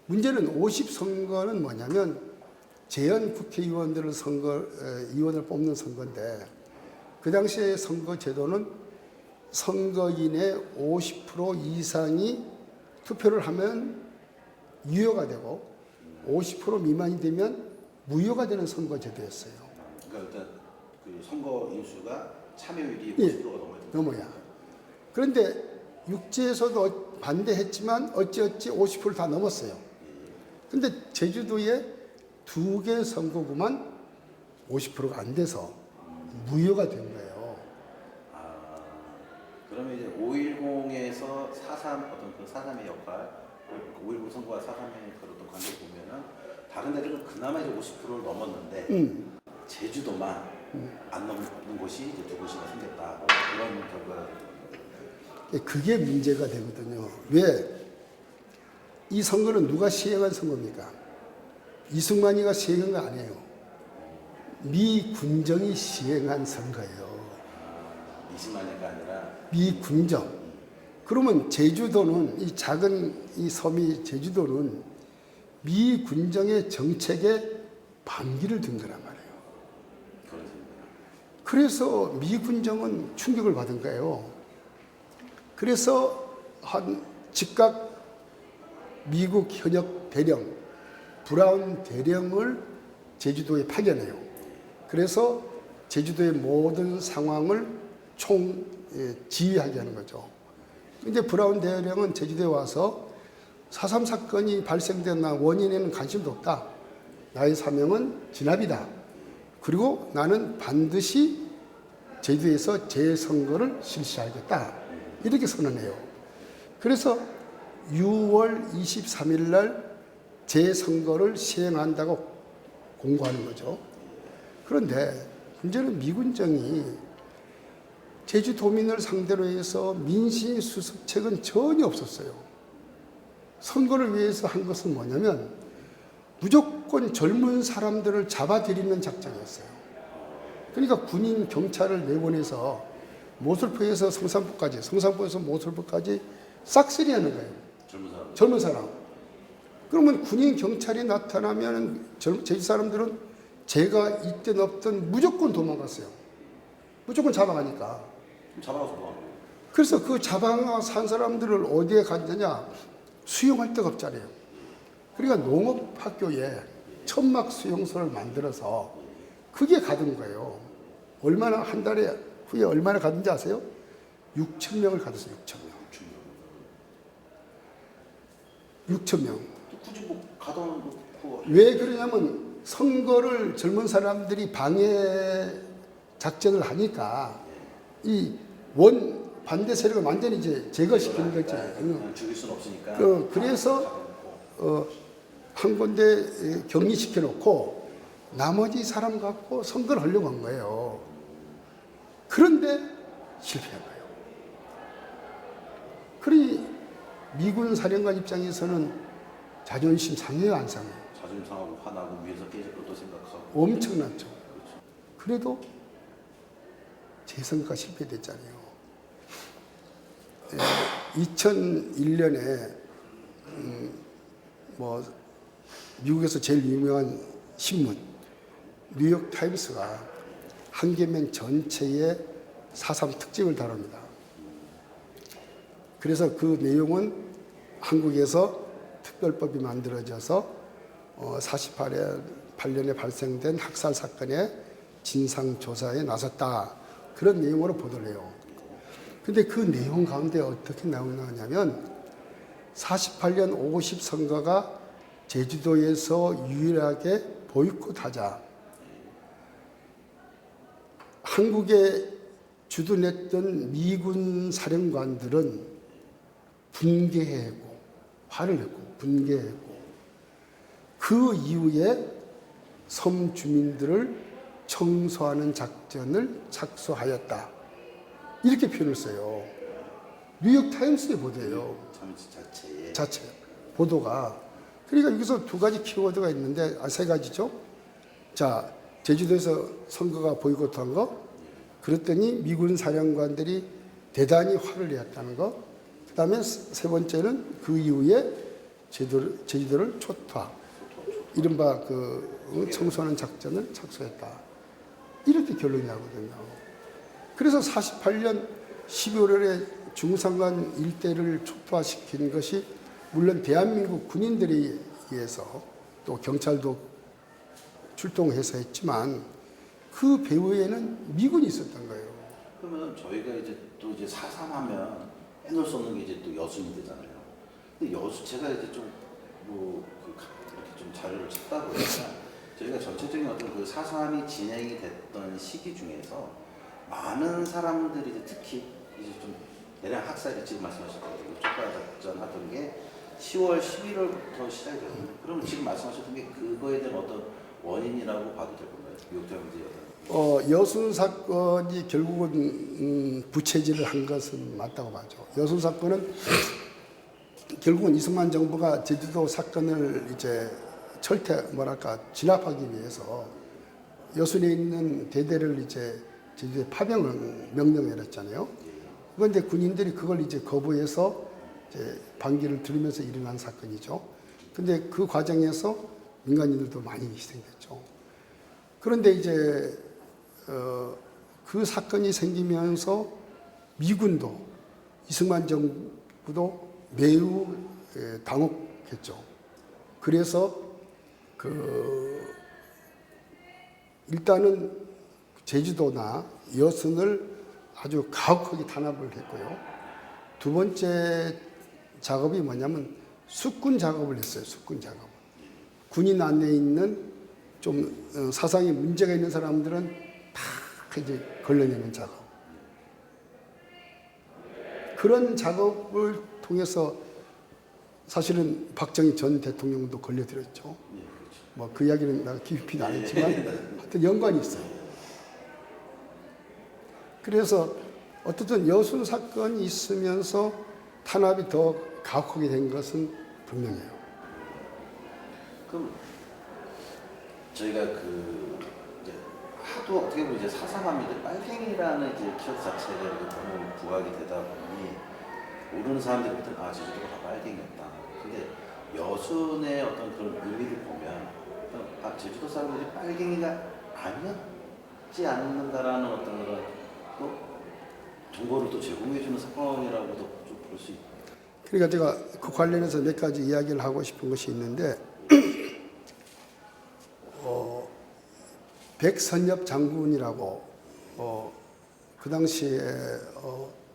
문제는 50선거는 뭐냐면 재연 국회의원들을 의원을 뽑는 선거인데, 그 당시에 선거 제도는 선거인의 50% 이상이 투표를 하면 유효가 되고 50% 미만이 되면 무효가 되는 선거 제도였어요. 그러니까 일단 그 선거 인수가 참여율이 예, 50%가 넘어야. 그런데 육지에서도 반대했지만 어찌어찌 50% 다 넘었어요. 근데 제주도에 2개 선거구만 50%가 안 돼서 무효가 된 거예요. 아, 그러면 이제 5.10에서 4.3 어떤 그 4.3의 역할, 5.10 선거와 4.3의 그런 어떤 관계를 보면은 다른 데들은 그나마 이제 50%를 넘었는데 제주도만 안 넘는 곳이 이제 두 곳이나 생겼다. 그런 결과가. 그게 문제가 되거든요. 왜? 이 선거는 누가 시행한 선거입니까? 이승만이가 시행한 거 아니에요. 미 군정이 시행한 선거예요. 이승만이가 아니라 미 군정. 그러면 제주도는, 이 작은 이 섬이 제주도는 미 군정의 정책에 반기를 든 거란 말이에요. 그래서 미 군정은 충격을 받은 거예요. 그래서 즉각 미국 현역 대령, 브라운 대령을 제주도에 파견해요. 그래서 제주도의 모든 상황을 총 지휘하게 하는 거죠. 근데 브라운 대령은 제주도에 와서 4.3 사건이 발생된 원인에는 관심도 없다. 나의 사명은 진압이다. 그리고 나는 반드시 제주도에서 재선거를 실시하겠다. 이렇게 선언해요. 그래서 6월 23일 날 재선거를 시행한다고 공고하는 거죠. 그런데 문제는 미군정이 제주도민을 상대로 해서 민심 수습책은 전혀 없었어요. 선거를 위해서 한 것은 뭐냐면 무조건 젊은 사람들을 잡아들이는 작전이었어요. 그러니까 군인, 경찰을 내보내서 모슬포에서 성산포까지, 성산포에서 모슬포까지 싹쓸이하는 거예요. 젊은 사람. 그러면 군인, 경찰이 나타나면 제주 사람들은 제가 이때 없던 무조건 도망갔어요. 무조건 잡아가니까. 잡아가서 뭐? 그래서 그 잡아가 산 사람들을 어디에 갔느냐? 수용할 데가 없잖아요. 그러니까 농업학교에 천막 수용소를 만들어서 그게 가둔 거예요. 얼마나, 한 달에 후에 얼마나 가든지 아세요? 6천 명을 가뒀어요. 6천 명. 6천 명. 굳이 뭐 가둬놓고. 왜 그러냐면 선거를 젊은 사람들이 방해 작전을 하니까 이 원 반대 세력을 완전히 이제 제거시키는 거지. 죽일 수는 없으니까. 그래서 한 군데 격리시켜 놓고 나머지 사람 갖고 선거를 하려고 한 거예요. 그런데 실패한 거예요. 그러니 미군 사령관 입장에서는 자존심 상해요, 안 상해요? 자존심 상하고 화나고 위에서 깨질 것도 생각하고. 엄청났죠. 그래도 재선거가 실패됐잖아요. 2001년에 미국에서 제일 유명한 신문 뉴욕 타임스가 한계면 전체의 4.3 특집을 다룹니다. 그래서 그 내용은 한국에서 특별법이 만들어져서 48년에 발생된 학살 사건의 진상조사에 나섰다. 그런 내용으로 보도를 해요. 근데 그 내용 가운데 어떻게 나오냐면 48년 50 선거가 제주도에서 유일하게 보이콧하자. 한국에 주둔했던 미군 사령관들은 분개했고, 화를 냈고, 분개했고, 그 이후에 섬 주민들을 청소하는 작전을 착수하였다. 이렇게 표현을 써요. 뉴욕 타임스의 보도예요. 자체 보도가. 그러니까 여기서 두 가지 키워드가 있는데, 세 가지죠. 자, 제주도에서 선거가 보이콧한 거, 그랬더니 미군 사령관들이 대단히 화를 내었다는 거, 그 다음에 세 번째는 그 이후에 제주도를 초토화, 이른바 그 청소년 작전을 착수했다. 이렇게 결론이 나거든요. 그래서 48년 12월에 중산간 일대를 초토화시킨 것이 물론 대한민국 군인들에 의해서 또 경찰도 출동해서 했지만 그 배후에는 미군이 있었던 거예요. 그러면 저희가 이제 또 이제 4.3 하면 빼놓을 수 없는 게 이제 또 여순이 되잖아요. 근데 제가 이제 이렇게 좀 자료를 찾다 보니까 저희가 전체적인 어떤 그 4.3이 진행이 됐던 시기 중에서 많은 사람들이 이제 특히 이제 좀 대량 학살이 지금 말씀하셨던 촉발 작전 하던 게 10월, 11월부터 시작이 되거든요. 그러면 지금 말씀하셨던 게 그거에 대한 어떤 원인이라고 봐도 될 건가요? 뉴욕타임즈 여순 사건이 결국은 부채질을 한 것은 맞다고 봐죠. 여순 사건은 결국은 이승만 정부가 제주도 사건을 이제 진압하기 위해서 여순에 있는 대대를 이제 제주도에 파병을 명령을 했잖아요. 그런데 군인들이 그걸 이제 거부해서 이제 반기를 들으면서 일어난 사건이죠. 근데 그 과정에서 민간인들도 많이 희생됐죠. 그런데 이제 그 사건이 생기면서 미군도 이승만 정부도 매우 당혹했죠. 그래서 일단은 제주도나 여순을 아주 가혹하게 탄압을 했고요. 두 번째 작업이 뭐냐면 숙군 작업을 했어요. 숙군 작업. 군인 안에 있는 좀 사상에 문제가 있는 사람들은 다 이제 걸러내는 작업. 그런 작업을 통해서 사실은 박정희 전 대통령도 걸려들었죠. 뭐 그 이야기는 내가 깊이 안 했지만 하여튼 연관이 있어요. 그래서 어쨌든 여순 사건이 있으면서 탄압이 더 가혹하게 된 것은 분명해요. 그럼 저희가 이제 하도 어떻게 보면 이제 4.3하면 이제 빨갱이라는 이제 키워드 자체가 이렇게 너무 부각이 되다 보니 모르는 사람들부터는 제주도가 다 빨갱이였다. 근데 여순의 어떤 그런 의미를 보면 제주도 사람들이 빨갱이가 아니었지 않는다라는 어떤 그런 또 정보를 또 제공해주는 사건이라고도 좀 볼 수 있고. 그러니까 제가 그 관련해서 몇 가지 이야기를 하고 싶은 것이 있는데 백선엽 장군이라고 그 당시에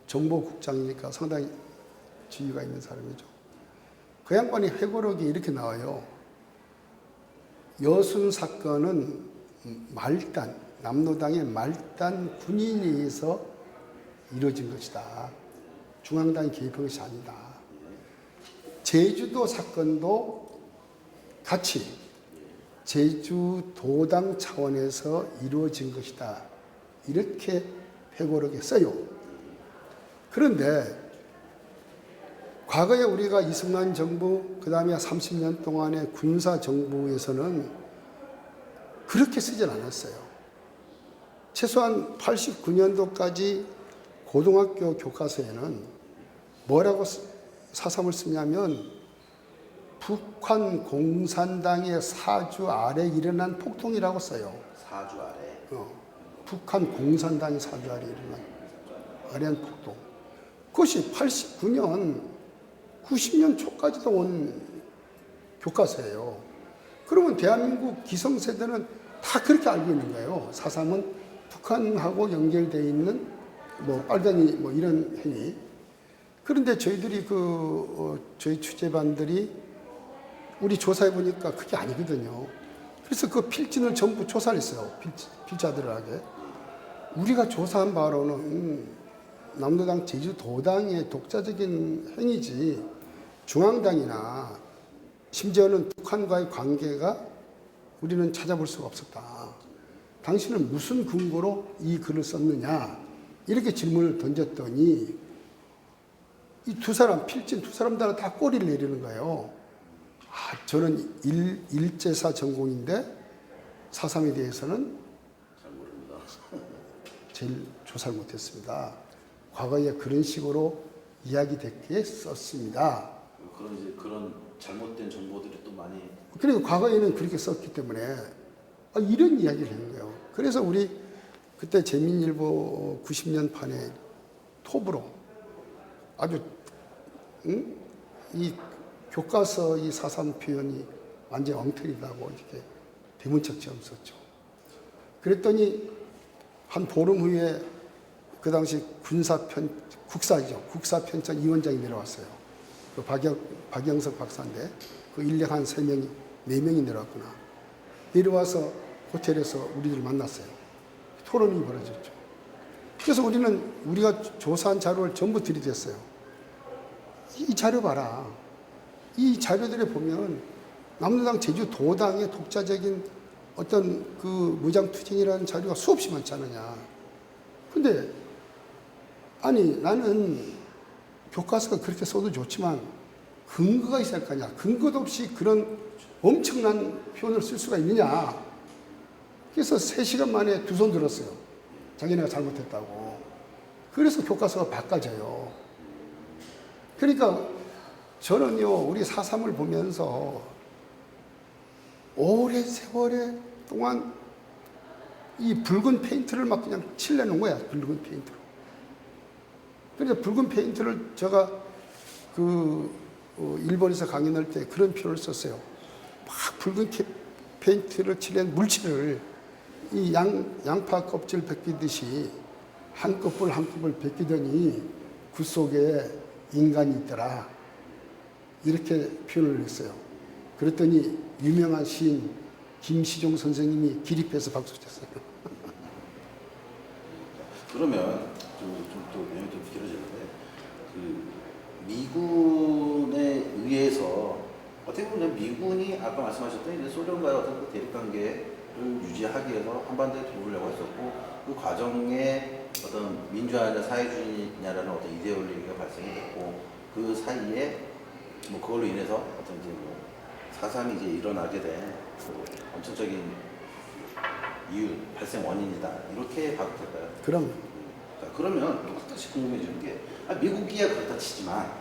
정보국장이니까 상당히 지위가 있는 사람이죠. 그 양반이 회고록이 이렇게 나와요. 여순 사건은 남로당의 말단 군인에 의해서 이루어진 것이다. 중앙당이 개입한 것이 아니다. 제주도 사건도 같이 제주도당 차원에서 이루어진 것이다. 이렇게 회고록에 써요. 그런데 과거에 우리가 이승만 정부, 그 다음에 30년 동안의 군사 정부에서는 그렇게 쓰진 않았어요. 최소한 89년도까지 고등학교 교과서에는 뭐라고 사삼을 쓰냐면 북한 공산당의 사주 아래 일어난 폭동이라고 써요. 사주 아래. 북한 공산당의 사주 아래 일어난 폭동. 그것이 89년, 90년 초까지도 온 교과서예요. 그러면 대한민국 기성세대는 다 그렇게 알고 있는 거예요. 4.3은 북한하고 연결되어 있는 빨갱이 이런 행위. 그런데 저희들이 저희 취재반들이 우리 조사해 보니까 그게 아니거든요. 그래서 그 필진을 전부 조사를 했어요. 필자들에게. 우리가 조사한 바로는 남로당 제주도당의 독자적인 행위지 중앙당이나 심지어는 북한과의 관계가 우리는 찾아볼 수가 없었다. 당신은 무슨 근거로 이 글을 썼느냐? 이렇게 질문을 던졌더니 이 두 사람, 필진 두 사람 다 꼬리를 내리는 거예요. 아, 저는 일제사 전공인데 4.3에 대해서는 잘 모릅니다. 제일 조사를 못했습니다. 과거에 그런 식으로 이야기됐기에 썼습니다. 그런 잘못된 정보들이 또 많이. 그리고 과거에는 그렇게 썼기 때문에 이런 이야기를 하는 거예요. 그래서 우리 그때 재민일보 90년 판에 톱으로 아주 이 교과서 이 4.3 표현이 완전 엉터리다고 이렇게 대문짝처럼 썼죠. 그랬더니 한 보름 후에 그 당시 국사편찬 위원장이 내려왔어요. 그 박영석 박사인데 그 인력 한 3명이, 4명이 내려왔구나. 내려와서 호텔에서 우리들 만났어요. 토론이 벌어졌죠. 그래서 우리가 조사한 자료를 전부 들이댔어요. 이 자료 봐라. 이 자료들에 보면 남로당 제주도당의 독자적인 어떤 그 무장투쟁이라는 자료가 수없이 많지 않느냐. 근데 아니 나는 교과서가 그렇게 써도 좋지만 근거가 있어야 할 거 아니야. 근거도 없이 그런 엄청난 표현을 쓸 수가 있느냐. 그래서 3시간 만에 두 손 들었어요. 자기네가 잘못했다고. 그래서 교과서가 바꿔져요. 그러니까 저는요, 우리 4.3을 보면서 오랜 세월에 동안 이 붉은 페인트를 막 그냥 칠해놓은 거야. 붉은 페인트로. 그래서 붉은 페인트를 제가 일본에서 강연할 때 그런 표현을 썼어요. 막 붉은 페인트를 칠한 물칠을 이 양파 껍질 벗기듯이 한 껍을 한 껍을 벗기더니 그 속에 인간이 있더라. 이렇게 표현을 했어요. 그랬더니 유명한 시인 김시종 선생님이 기립해서 박수 쳤어요. 그러면 또 내용이 좀 길어지는데 미군에 의해서 어떻게 보면 미군이 아까 말씀하셨던 이제 소련과의 어떤 그 대립관계를 유지하기 위해서 한반도에 들어오려고 했었고 그 과정에 어떤 민주화냐 사회주의냐라는 어떤 이데올로기가 발생이 됐고 그 사이에 뭐 그걸로 인해서 어떤 이제 뭐 4.3이 이제 일어나게 된 엄청적인 이유 발생 원인이다 이렇게 봐도 될까요? 그럼 그러면 똑같이 궁금해지는 게 미국이야 그렇다 치지만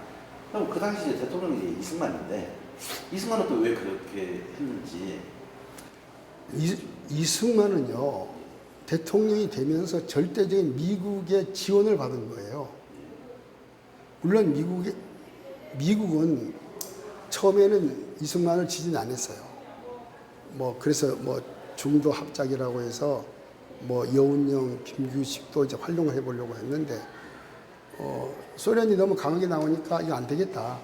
그럼 그 당시 이제 대통령이 이제 이승만인데 이승만은 또 왜 그렇게 했는지. 이승만은요 대통령이 되면서 절대적인 미국의 지원을 받은 거예요. 물론 미국은 처음에는 이승만을 지지는 안 했어요. 그래서 중도 합작이라고 해서 여운형, 김규식도 이제 활용을 해보려고 했는데 소련이 너무 강하게 나오니까 이거 안 되겠다.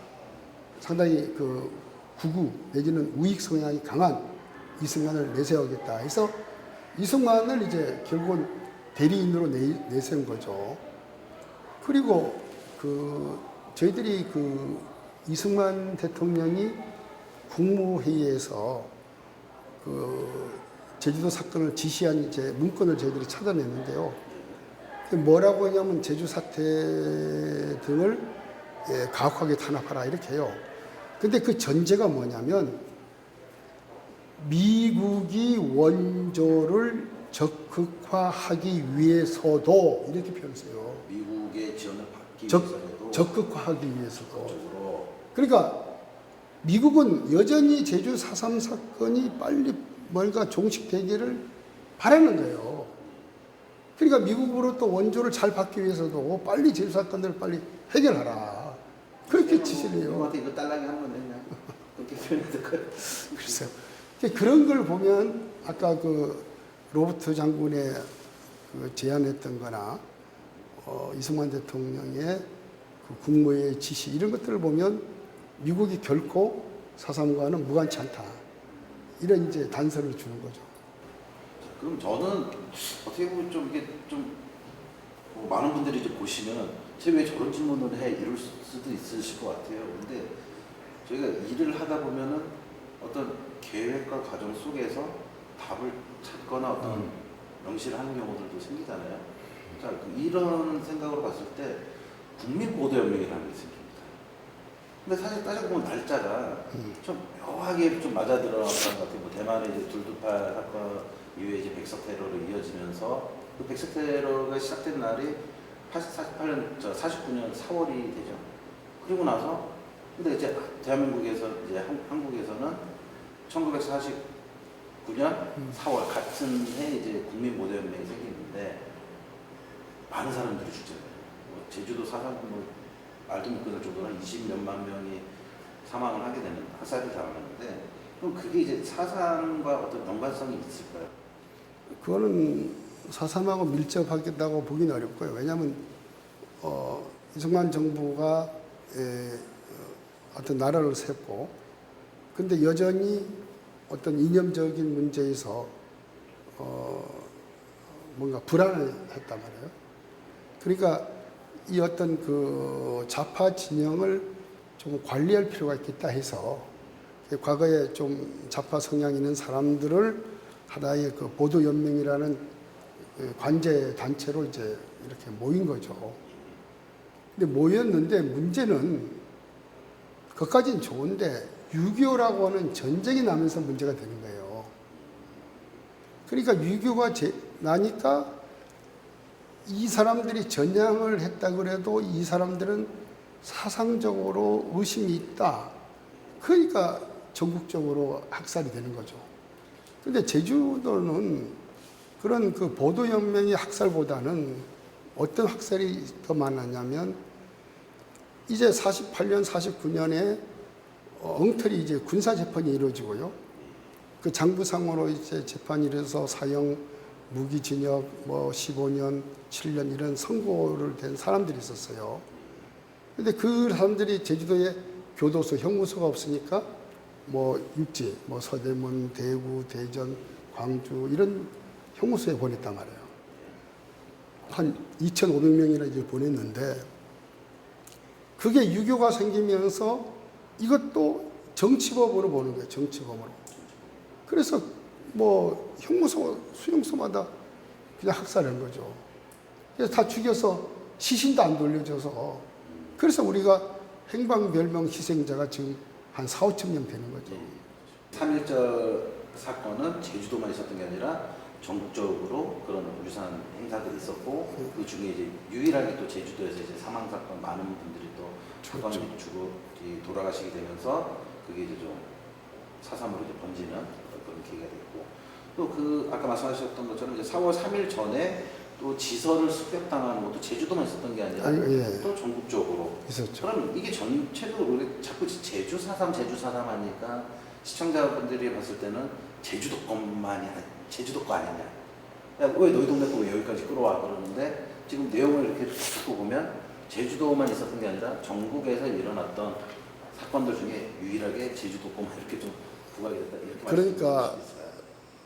상당히 구구 내지는 우익 성향이 강한 이승만을 내세우겠다 해서 이승만을 이제 결국은 대리인으로 내세운 거죠. 그리고 저희들이 이승만 대통령이 국무회의에서 제주도 사건을 지시한 이제 문건을 저희들이 찾아냈는데요. 뭐라고 하냐면 제주 사태 등을 가혹하게 탄압하라 이렇게 해요. 근데 그 전제가 뭐냐면 미국이 원조를 적극화하기 위해서도 이렇게 표현했어요. 미국의 지원을 받기 위해서도 적극화하기 위해서도. 그러니까 미국은 여전히 제주 4.3 사건이 빨리 뭔가 종식되기를 바라는 거예요. 그러니까 미국으로부터 원조를 잘 받기 위해서도 빨리 제주 사건들을 빨리 해결하라. 그렇게 지시를 해요. 미국한테 이거 딸랑이 하면 되냐? 그렇게 표현해야 될까요? 글쎄요. 그런 걸 보면 아까 로버트 장군의 제안했던 거나 이승만 대통령의 국무회의 지시 이런 것들을 보면 미국이 결코 4.3과는 무관치 않다. 이런 이제 단서를 주는 거죠. 그럼 저는 어떻게 보면 좀 이게 많은 분들이 이제 보시면 쟤 왜 저런 질문을 해 이럴 수도 있으실 것 같아요. 근데 저희가 일을 하다 보면은 어떤 계획과 과정 속에서 답을 찾거나 어떤 명시를 하는 경우들도 생기잖아요. 자, 이런 생각으로 봤을 때 국민보도연맹이라는 게 생깁니다. 근데 사실 따지고 보면 날짜가 좀 묘하게 좀 맞아들어간 것 같아요. 뭐 대만의 이제 둘두팔 사건 이후에 이제 백석 테러로 이어지면서 그 백석 테러가 시작된 날이 48년, 49년 4월이 되죠. 그리고 나서 근데 이제 대한민국에서 이제 한국에서는 1949년 4월 같은 해 이제 국민보도연맹이 생기는데 많은 사람들이 죽잖아요. 뭐 제주도 사상 뭐 말도 못 끊을 정도로 20몇만 명이 사망을 하게 되는 학살을 당하는데 그럼 그게 이제 사상과 어떤 연관성이 있을까요? 그거는 사삼하고 밀접하겠다고 보기는 어렵고요. 왜냐하면 이승만 정부가 어떤 나라를 세웠고, 근데 여전히 어떤 이념적인 문제에서 뭔가 불안을 했단 말이에요. 그러니까 이 어떤 그 좌파 진영을 좀 관리할 필요가 있겠다 해서 과거에 좀 좌파 성향 있는 사람들을 하나의 그 보도연맹이라는 관제 단체로 이제 이렇게 모인 거죠. 근데 모였는데 문제는 그것까지는 좋은데 6.25라고 하는 전쟁이 나면서 문제가 되는 거예요. 그러니까 6.25가 나니까 이 사람들이 전향을 했다 그래도 이 사람들은 사상적으로 의심이 있다. 그러니까 전국적으로 학살이 되는 거죠. 근데 제주도는 그런 그 보도연맹의 학살보다는 어떤 학살이 더 많았냐면 이제 48년, 49년에 엉터리 이제 군사재판이 이루어지고요. 그 장부상으로 이제 재판이 이뤄서 사형, 무기징역, 뭐 15년, 7년 이런 선고를 된 사람들이 있었어요. 근데 그 사람들이 제주도에 교도소, 형무소가 없으니까 뭐 육지, 뭐 서대문, 대구, 대전, 광주 이런 형무소에 보냈단 말이에요. 한 2,500명이나 이제 보냈는데 그게 6.25가 생기면서 이것도 정치범으로 보는 거예요. 정치범으로. 그래서 뭐 형무소, 수용소마다 그냥 학살한 거죠. 그래서 다 죽여서 시신도 안 돌려줘서 그래서 우리가 행방별명 희생자가 지금 한 4, 5천 명 되는 거죠. 3.1절 사건은 제주도만 있었던 게 아니라 전국적으로 그런 유사한 행사들이 있었고 그 중에 이제 유일하게 또 제주도에서 이제 사망 사건 많은 분들이 또 사건을 주고 돌아가시게 되면서 그게 이제 좀 사삼으로 이제 번지는 그런 계기가 됐고 또 그 아까 말씀하셨던 것처럼 이제 4월 3일 전에 또 지선을 습격당하는 것도 제주도만 있었던 게 아니라 예. 또 전국적으로 있었죠. 그럼 이게 전체적으로 우리 자꾸 제주 4.3 하니까 시청자분들이 봤을 때는 제주도 것만이 제주도 거 아니냐. 야, 왜 너희 동네 거 왜 여기까지 끌어와 그러는데 지금 내용을 이렇게 듣고 보면 제주도만 있었던 게 아니라 전국에서 일어났던 사건들 중에 유일하게 제주도 거만 이렇게 좀 부각이 됐다. 이렇게 그러니까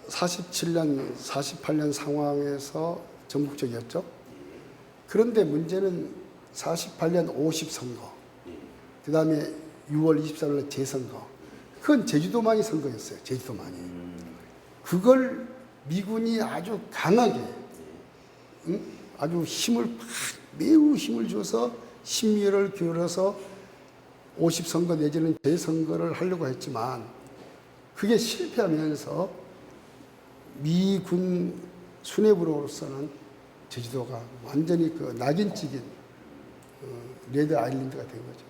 47년, 48년 상황에서 전국적이었죠. 그런데 문제는 48년 50선거, 그 다음에 6월 24일 재선거. 그건 제주도만이 선거였어요. 제주도만이. 그걸 미군이 아주 강하게, 아주 매우 힘을 줘서 심리를 기울여서 50선거 내지는 재선거를 하려고 했지만 그게 실패하면서 미군 수뇌부로서는 제주도가 완전히 그 낙인찍인 레드 아일랜드가 된 거죠.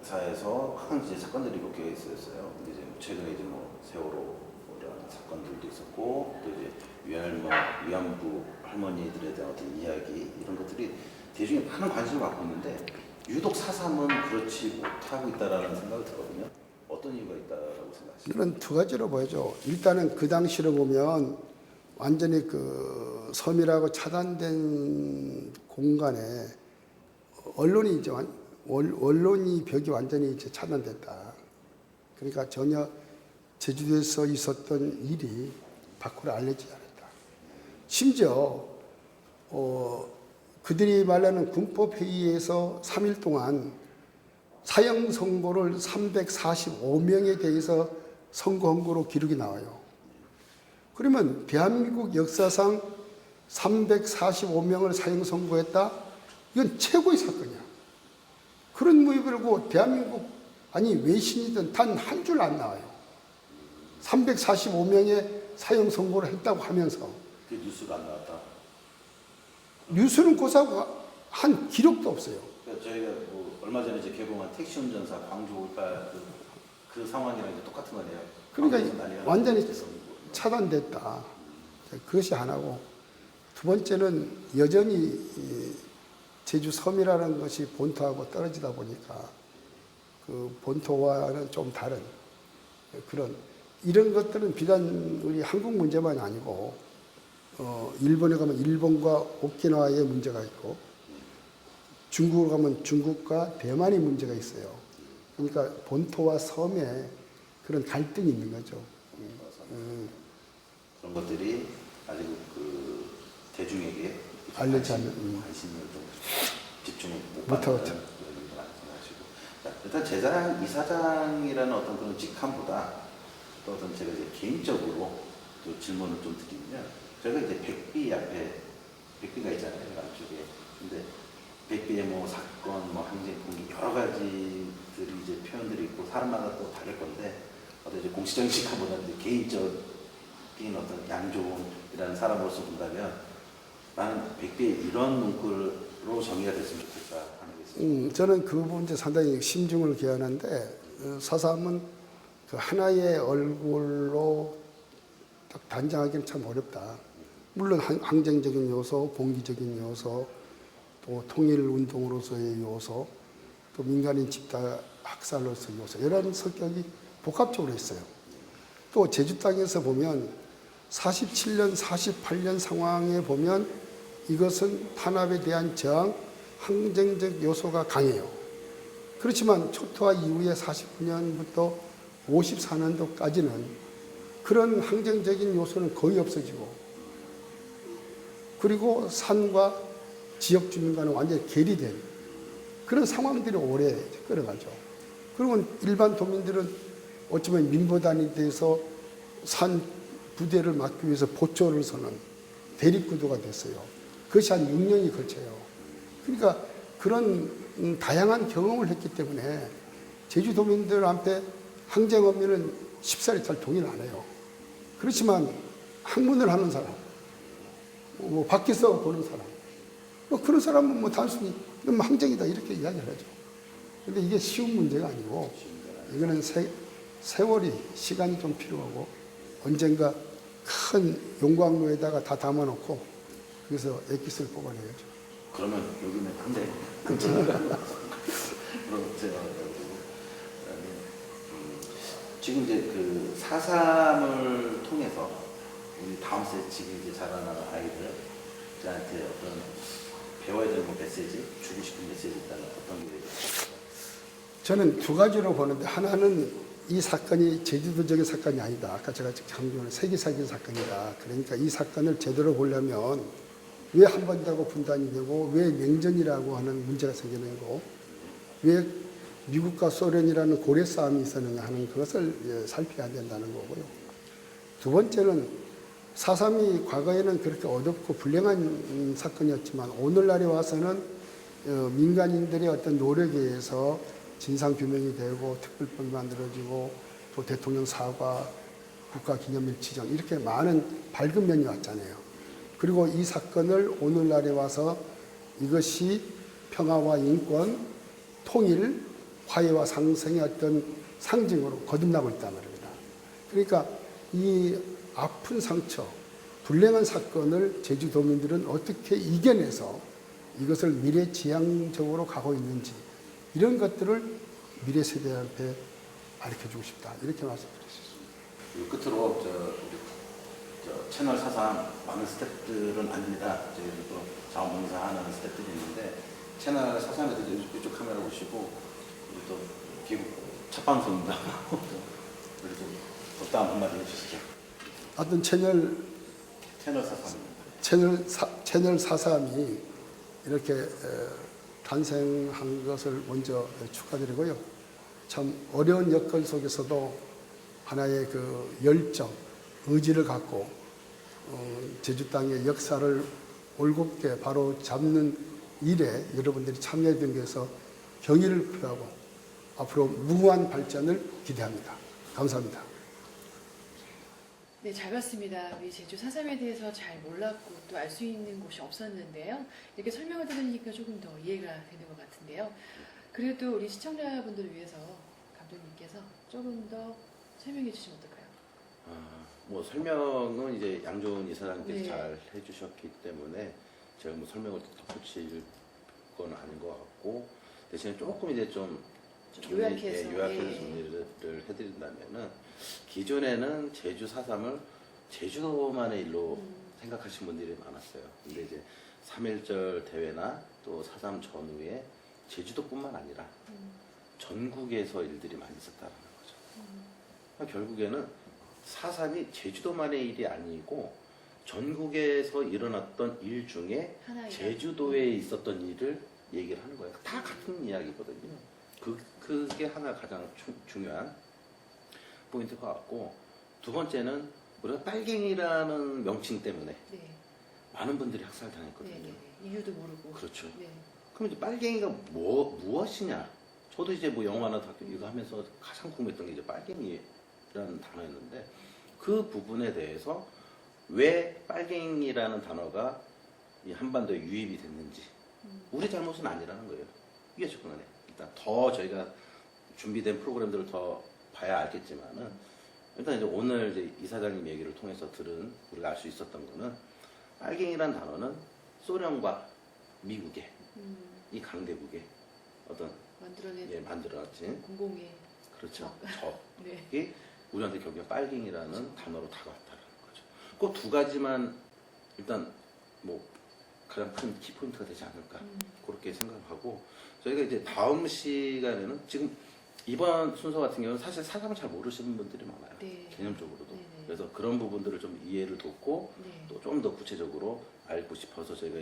근대사에서 항상 이제 사건들이 몇 개가 있었어요. 근데 이제 최근에 이제 뭐 세월호라는 사건들도 있었고 또 이제 위안부 할머니들에 대한 어떤 이야기 이런 것들이 대중이 많은 관심을 갖고 있는데 유독 4.3은 그렇지 못하고 있다라는 생각이 들거든요. 어떤 이유가 있다고 생각하십니까? 이런 두 가지로 보여죠. 일단은 그 당시로 보면 완전히 그 섬이라고 차단된 공간에 언론이 이제 언론이 벽이 완전히 이제 차단됐다. 그러니까 전혀 제주도에서 있었던 일이 밖으로 알려지지 않았다. 심지어 그들이 말하는 군법회의에서 3일 동안 사형 선고를 345명에 대해서 선고 헌고로 기록이 나와요. 그러면 대한민국 역사상 345명을 사형 선고했다? 이건 최고의 사건이야. 그런 무입이라고 대한민국, 아니 외신이든 단 한 줄 안 나와요. 345명의 사형 선고를 했다고 하면서. 그 뉴스가 안 나왔다. 뉴스는 고사고 한 기록도 없어요. 그러니까 저희가 뭐 얼마 전에 이제 개봉한 택시 운전사 광주 5.18 그 상황이랑 이제 똑같은 거네요. 그러니까 완전히 차단됐다. 그것이 하나고, 두 번째는 여전히 이 제주 섬이라는 것이 본토하고 떨어지다 보니까 그 본토와는 좀 다른 그런 이런 것들은 비단 우리 한국 문제만이 아니고 일본에 가면 일본과 오키나와의 문제가 있고 중국으로 가면 중국과 대만의 문제가 있어요. 그러니까 본토와 섬에 그런 갈등이 있는 거죠. 그런 것들이 아직 그 대중에게 알려지 않는 관심을 좀 집중을 못하고 받는 그런 말씀하시고, 일단 제사장 이사장이라는 어떤 그런 직함보다 또 어떤 제가 이제 개인적으로 또 질문을 좀 드리면, 저희가 이제 백비 앞에 백비가 있잖아요, 안쪽에. 근데 백비의 뭐 사건, 뭐 항쟁, 공기 여러 가지들이 이제 표현들이 있고 사람마다 또 다를 건데, 어떤 이제 공식적인 직함보다 이제 개인적인 어떤 양조원이라는 사람으로서 본다면, 나는 백비의 이런 문구로 정의가 됐으면 좋겠다 하는 게 있습니다. 저는 그 부분에 상당히 심중을 기하는데, 사삼은 그 하나의 얼굴로 딱 단정하기는 참 어렵다. 물론 항쟁적인 요소, 봉기적인 요소, 또 통일운동으로서의 요소, 또 민간인 집단 학살로서의 요소, 이런 성격이 복합적으로 있어요. 또 제주 땅에서 보면 47년, 48년 상황에 보면 이것은 탄압에 대한 저항, 항쟁적 요소가 강해요. 그렇지만 초토화 이후에 49년부터 54년도까지는 그런 항쟁적인 요소는 거의 없어지고, 그리고 산과 지역 주민과는 완전히 괴리된 그런 상황들이 오래 끌어가죠. 그리고 일반 도민들은 어쩌면 민보단이 돼서 산 부대를 막기 위해서 보초를 서는 대립구도가 됐어요. 그것이 한 6년이 걸쳐요. 그러니까 그런 다양한 경험을 했기 때문에 제주도민들 앞에 항쟁하면은 쉽사리 잘 동의를 안 해요. 그렇지만 학문을 하는 사람, 뭐 밖에서 보는 사람, 뭐 그런 사람은 뭐 단순히 이건 항쟁이다 이렇게 이야기를 하죠. 근데 이게 쉬운 문제가 아니고, 이거는 세월이, 시간이 좀 필요하고, 언젠가 큰 용광로에다가 다 담아놓고 그래서 엑기스를 뽑아내야죠. 그러면 여기는 한데 지금 이제 그 4.3을 통해서 우리 다음 세 지금 이제 자라나는 아이들한테 어떤 배워야 되는 메시지, 주고 싶은 메시지 있다면 어떤 게 있을까요? 저는 두 가지로 보는데, 하나는 이 사건이 제주도적인 사건이 아니다. 아까 제가 강조한 세계사적인 사건이다. 그러니까 이 사건을 제대로 보려면 왜 한반도하고 분단이 되고, 왜 냉전이라고 하는 문제가 생기는 거고, 왜 미국과 소련이라는 고래 싸움이 있었느냐 하는 그것을 살펴야 된다는 거고요. 두 번째는 4.3이 과거에는 그렇게 어렵고 불행한 사건이었지만, 오늘날에 와서는 민간인들의 어떤 노력에 의해서 진상규명이 되고 특별법이 만들어지고 또 대통령 사과, 국가기념일 지정, 이렇게 많은 밝은 면이 왔잖아요. 그리고 이 사건을 오늘날에 와서 이것이 평화와 인권, 통일, 화해와 상생의 어떤 상징으로 거듭나고 있단 말입니다. 그러니까 이 아픈 상처, 불행한 사건을 제주도민들은 어떻게 이겨내서 이것을 미래지향적으로 가고 있는지, 이런 것들을 미래 세대한테 가르쳐주고 싶다, 이렇게 말씀드릴 수 있습니다. 끝으로 저 채널 4.3 많은 스태프들은 아닙니다. 저희도 또 자원봉사 하는 스태프들이 있는데, 채널 4.3에도 이쪽 카메라 보시고, 우리 또 귀국 첫 방송입니다. 그래도 덕담 한마디 해주시죠. 하여튼 채널 4.3입니다. 채널 4.3이 이렇게 탄생한 것을 먼저 축하드리고요. 참 어려운 여건 속에서도 하나의 그 열정, 의지를 갖고 제주 땅의 역사를 올곧게 바로 잡는 일에 여러분들이 참여해 주기 위해서 경의를 표하고 앞으로 무궁한 발전을 기대합니다. 감사합니다. 네, 잘 봤습니다. 우리 제주 4.3에 대해서 잘 몰랐고 또 알 수 있는 곳이 없었는데요. 이렇게 설명을 들으니까 조금 더 이해가 되는 것 같은데요. 그래도 우리 시청자분들을 위해서 감독님께서 조금 더 설명해 주시면 어떨까요? 뭐 설명은 이제 양조은 이사장님께서 네. 잘 해주셨기 때문에 제가 뭐 설명을 덧붙일 건 아닌 것 같고 대신에 조금 이제 좀 요약해서, 요약해서 예. 정리를 해드린다면은 기존에는 제주 4.3을 제주도만의 일로 생각하신 분들이 많았어요. 근데 이제 3.1절 대회나 또 4.3 전후에 제주도뿐만 아니라 전국에서 일들이 많이 있었다는 거죠. 그러니까 결국에는 4.3이 제주도만의 일이 아니고 전국에서 일어났던 일 중에 하나의 제주도에 있었던 일을 얘기를 하는 거예요. 다 같은 이야기거든요. 그게 하나 가장 중요한 포인트 것 같고, 두 번째는 우리가 빨갱이라는 명칭 때문에 네. 많은 분들이 학살당했거든요. 네, 네. 이유도 모르고. 그렇죠. 네. 그럼 이제 빨갱이가 무엇이냐? 저도 이제 뭐 영화나 다큐 이거 하면서 가장 궁금했던 게 이제 빨갱이라는 단어였는데, 그 부분에 대해서 왜 빨갱이라는 단어가 이 한반도에 유입이 됐는지 우리 잘못은 아니라는 거예요. 이게 접근하네. 일단 더 저희가 준비된 프로그램들을 더 봐야 알겠지만은, 일단 이제 오늘 이제 이사장님 얘기를 통해서 들은 우리가 알 수 있었던 거는, 빨갱이란 단어는 소련과 미국의 이 강대국의 어떤 만들어낸 만들어진 공공의 그렇죠. 네. 적이 우리한테 결국에 빨갱이라는 단어로 다가왔다는 거죠. 그 두 가지만 일단 뭐 가장 큰 키포인트가 되지 않을까 그렇게 생각하고, 저희가 이제 다음 시간에는 지금 이번 순서 같은 경우는 사실 4.3을 잘 모르시는 분들이 많아요. 네. 개념적으로도. 네네. 그래서 그런 부분들을 좀 이해를 돕고 네. 또 좀 더 구체적으로 알고 싶어서 저희가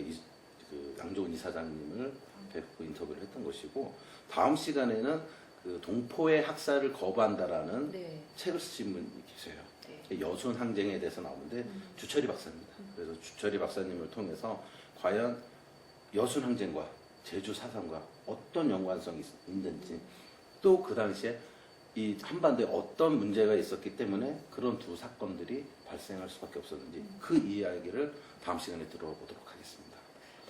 그 양조은 이사장님을 뵙고 인터뷰를 했던 것이고, 다음 시간에는 그 동포의 학살을 거부한다라는 네. 책을 쓰신 분이 계세요. 네. 여순 항쟁에 대해서 나오는데 주철이 박사입니다. 그래서 주철이 박사님을 통해서 과연 여순 항쟁과 제주 4.3과 어떤 연관성이 있는지, 또 그 당시에 이 한반도에 어떤 문제가 있었기 때문에 그런 두 사건들이 발생할 수밖에 없었는지, 그 이야기를 다음 시간에 들어보도록 하겠습니다.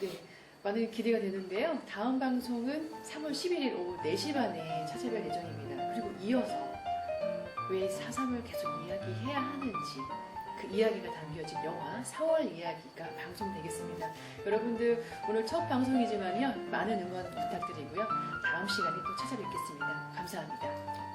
네. 많은 기대가 되는데요. 다음 방송은 3월 11일 오후 4시 반에 찾아뵐 예정입니다. 그리고 이어서 왜 4.3을 계속 이야기해야 하는지, 그 이야기가 담겨진 영화 4월 이야기가 방송되겠습니다. 여러분들 오늘 첫 방송이지만요, 많은 응원 부탁드리고요. 다음 시간에 또 찾아뵙겠습니다. 감사합니다.